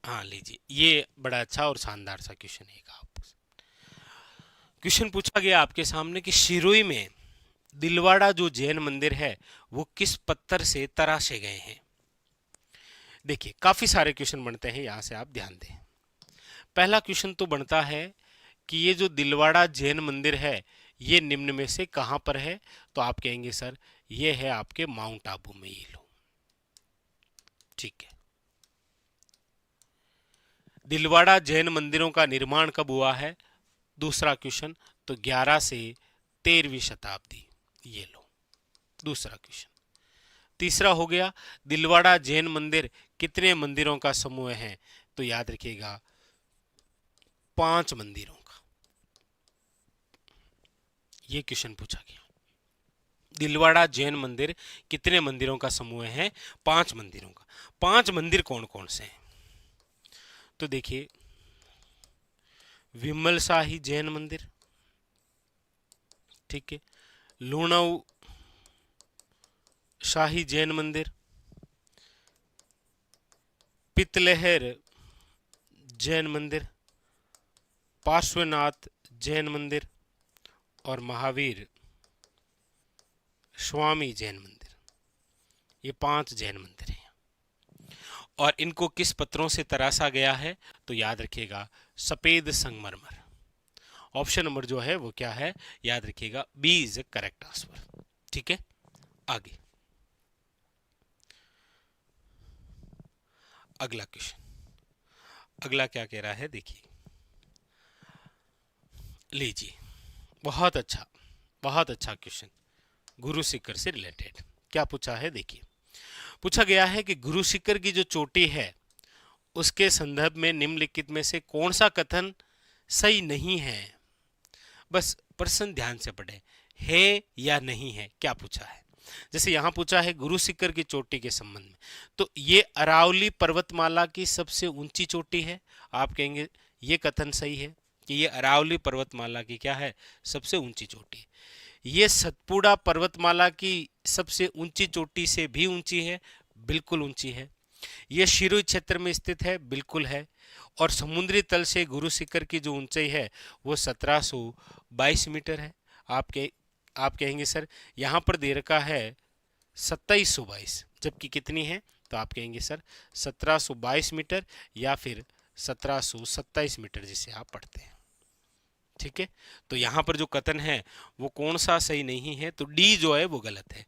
हाँ लीजिए, ये बड़ा अच्छा और शानदार सा क्वेश्चन है। क्वेश्चन पूछा गया आपके सामने कि सिरोही में दिलवाड़ा जो जैन मंदिर है वो किस पत्थर से तराशे गए हैं? देखिए काफी सारे क्वेश्चन बनते हैं, यहां से आप ध्यान दें। पहला क्वेश्चन तो बनता है कि ये जो दिलवाड़ा जैन मंदिर है ये निम्न में से कहां पर है? तो आप कहेंगे सर ये है आपके माउंट आबू में। ये लो, ठीक है। दिलवाड़ा जैन मंदिरों का निर्माण कब हुआ है? दूसरा क्वेश्चन तो 11 से 13वीं शताब्दी। ये लो दूसरा क्वेश्चन। तीसरा हो गया दिलवाड़ा जैन मंदिर कितने मंदिरों का समूह है? तो याद रखिएगा 5 मंदिरों का। ये क्वेश्चन पूछा गया, दिलवाड़ा जैन मंदिर कितने मंदिरों का समूह है? 5 मंदिरों का। 5 मंदिर कौन कौन से हैं? तो देखिए विमल शाही जैन मंदिर, ठीक है, लूणव शाही जैन मंदिर, पितलहर जैन मंदिर, पार्श्वनाथ जैन मंदिर और महावीर स्वामी जैन मंदिर। ये 5 जैन मंदिर हैं। और इनको किस पत्थरों से तराशा गया है? तो याद रखिएगा सफेद संगमरमर। ऑप्शन नंबर जो है वो क्या है? याद रखिएगा बी इज करेक्ट आंसर। ठीक है, आगे अगला क्वेश्चन। अगला क्या कह रहा है देखिए, लीजिए बहुत अच्छा क्वेश्चन, गुरु शिखर से रिलेटेड। क्या पूछा है देखिए, पूछा गया है कि गुरु शिखर की जो चोटी है उसके संदर्भ में निम्नलिखित में से कौन सा कथन सही नहीं है? बस प्रश्न ध्यान से पढ़े, है या नहीं है। क्या पूछा है? जैसे यहां पूछा है गुरु शिखर की चोटी के संबंध में, तो ये अरावली पर्वतमाला की सबसे ऊंची चोटी है। आप कहेंगे ये कथन सही है कि ये अरावली पर्वतमाला की क्या है? सबसे ऊंची चोटी। ये सतपुड़ा पर्वतमाला की सबसे ऊंची चोटी से भी ऊंची है, बिल्कुल ऊंची है। ये सिरोही क्षेत्र में स्थित है, बिल्कुल है। और समुद्री तल से गुरु शिखर की जो ऊंचाई है वो 1722 मीटर है। आप कहेंगे सर यहाँ पर दे रखा है 2722, जबकि कितनी है? तो आप कहेंगे सर 1722 मीटर या फिर 1727 मीटर, जिसे आप पढ़ते हैं। ठीक है, तो यहाँ पर जो कथन है वो कौन सा सही नहीं है? तो डी जो है वो गलत है।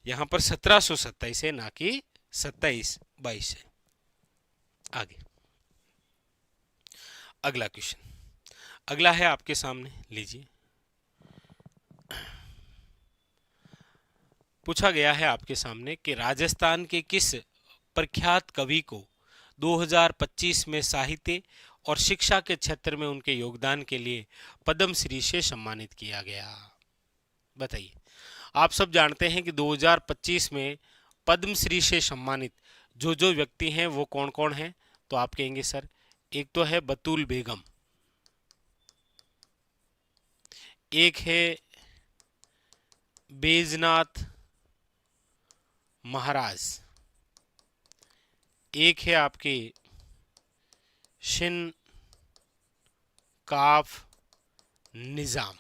यहाँ पर 1727 है, ना कि 2722 है। आगे अगला क्वेश्चन, अगला है आपके सामने, लीजिए। पूछा गया है आपके सामने कि राजस्थान के किस प्रख्यात कवि को 2025 में साहित्य और शिक्षा के क्षेत्र में उनके योगदान के लिए पद्मश्री से सम्मानित किया गया? बताइए। आप सब जानते हैं कि 2025 में पद्मश्री से सम्मानित जो व्यक्ति हैं वो कौन कौन हैं, तो आप कहेंगे सर एक तो है बतूल बेगम, एक है बैजनाथ महाराज, एक है आपके शिन काफ निजाम।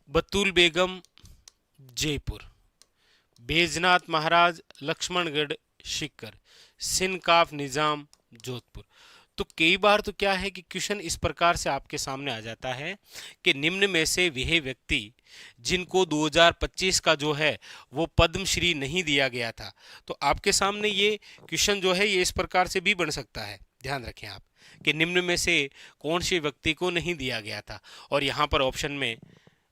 बतूल बेगम जयपुर, बैजनाथ महाराज लक्ष्मणगढ़ सीकर, सिनकाफ निजाम जोधपुर। तो कई बार तो क्या है कि क्वेश्चन इस प्रकार से आपके सामने आ जाता है कि निम्न में से वह व्यक्ति जिनको 2025 का जो है वो पद्मश्री नहीं दिया गया था। तो आपके सामने ये क्वेश्चन जो है ये इस प्रकार से भी बन सकता है, ध्यान रखें आप कि निम्न में से कौन से व्यक्ति को नहीं दिया गया था। और यहाँ पर ऑप्शन में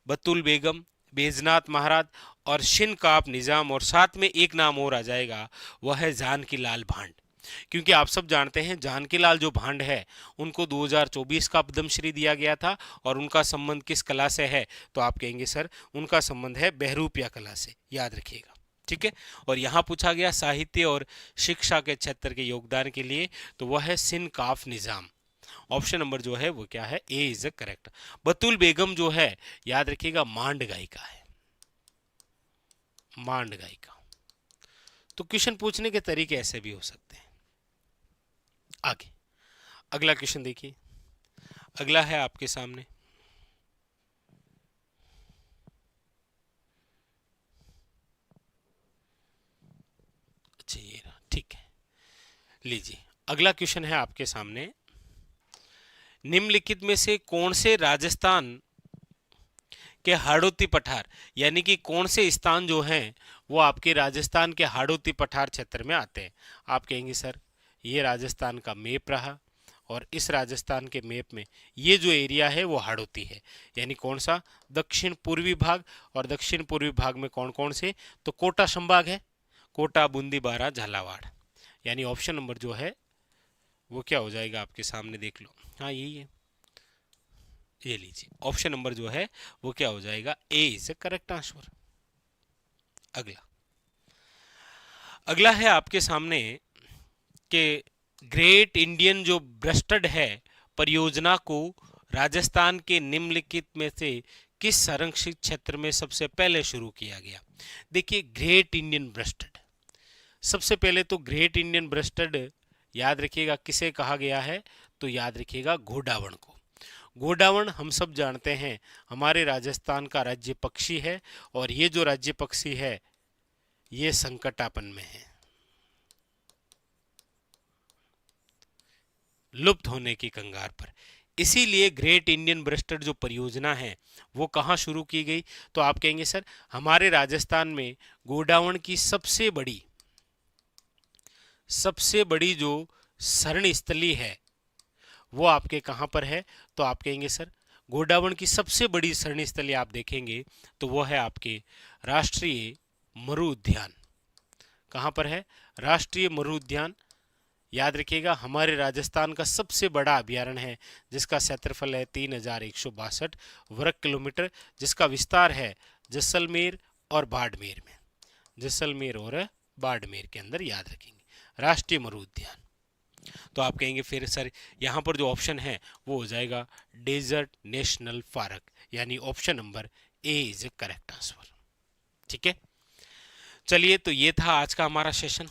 बतूल बेगम, बैजनाथ महाराज और शिनकाफ निजाम, और साथ में एक नाम और आ जाएगा वह है जानकी लाल भांड। क्योंकि आप सब जानते हैं जानकी लाल जो भांड है उनको 2024 का पद्मश्री दिया गया था, और उनका संबंध किस कला से है, तो आप कहेंगे सर उनका संबंध है बहरूपिया कला से, याद रखिएगा, ठीक है। और यहाँ पूछा गया साहित्य और शिक्षा के क्षेत्र के योगदान के लिए, तो वह है सिनकाफ निजाम। ऑप्शन नंबर जो है वो क्या है, ए इज द करेक्ट। बतूल बेगम जो है याद रखिएगा मांड गायिका है, मांड गायिका। तो क्वेश्चन पूछने के तरीके ऐसे भी हो सकते हैं। आगे अगला क्वेश्चन देखिए, अगला है आपके सामने अच्छा ये रहा, ठीक है, लीजिए अगला क्वेश्चन है आपके सामने, निम्नलिखित में से कौन से राजस्थान के हाड़ौती पठार, यानी कि कौन से स्थान जो हैं वो आपके राजस्थान के हाड़ौती पठार क्षेत्र में आते हैं। आप कहेंगे सर ये राजस्थान का मैप रहा, और इस राजस्थान के मैप में ये जो एरिया है वो हाड़ौती है, यानी कौन सा, दक्षिण पूर्वी भाग। और दक्षिण पूर्वी भाग में कौन कौन से, तो कोटा संभाग है, कोटा, बूंदी, बारा, झालावाड़। यानी ऑप्शन नंबर जो है वो क्या हो जाएगा आपके सामने, देख लो, हाँ यही है, ये लीजिए ऑप्शन नंबर जो है वो क्या हो जाएगा, ए इज करेक्ट आंसर। अगला अगला है आपके सामने कि ग्रेट इंडियन जो ब्रस्टर्ड है परियोजना को राजस्थान के निम्नलिखित में से किस संरक्षित क्षेत्र में सबसे पहले शुरू किया गया। देखिए ग्रेट इंडियन ब्रस्टर्ड, सबसे पहले तो ग्रेट इंडियन ब्रस्टर्ड याद रखिएगा किसे कहा गया है, तो याद रखिएगा घोड़ावण को। घोड़ावण हम सब जानते हैं हमारे राजस्थान का राज्य पक्षी है, और ये जो राज्य पक्षी है ये संकटापन में है, लुप्त होने की कगार पर। इसीलिए ग्रेट इंडियन ब्रस्टर्ड जो परियोजना है वो कहाँ शुरू की गई, तो आप कहेंगे सर हमारे राजस्थान में घोड़ावण की सबसे बड़ी जो शरण स्थली है वो आपके कहाँ पर है, तो आप कहेंगे सर घोड़ावण की सबसे बड़ी शरण स्थली आप देखेंगे तो वो है आपके राष्ट्रीय मरु उद्यान। कहाँ पर है, राष्ट्रीय मरु उद्यान। याद रखिएगा हमारे राजस्थान का सबसे बड़ा अभ्यारण्य है जिसका क्षेत्रफल है 3162 वर्ग किलोमीटर, जिसका विस्तार है जैसलमेर और बाड़मेर में, जैसलमेर और बाड़मेर के अंदर, याद रखेंगे राष्ट्रीय मरु उद्यान। तो आप कहेंगे फिर सर यहाँ पर जो ऑप्शन है वो हो जाएगा डेजर्ट नेशनल पार्क, यानी option number A is a correct answer, ठीक है। चलिए तो ये था आज का हमारा सेशन,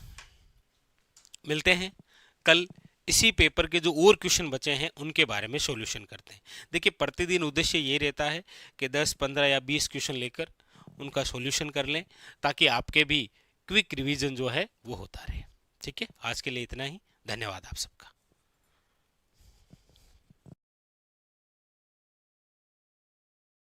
मिलते हैं कल इसी पेपर के जो और क्वेश्चन बचे हैं उनके बारे में सॉल्यूशन करते हैं। देखिए प्रतिदिन उद्देश्य ये रहता है कि 10, 15 या 20 क्वेश्चन लेकर उनका सॉल्यूशन कर लें ताकि आपके भी क्विक रिवीजन जो है वो होता रहे, ठीक है। आज के लिए इतना ही, धन्यवाद आप सबका।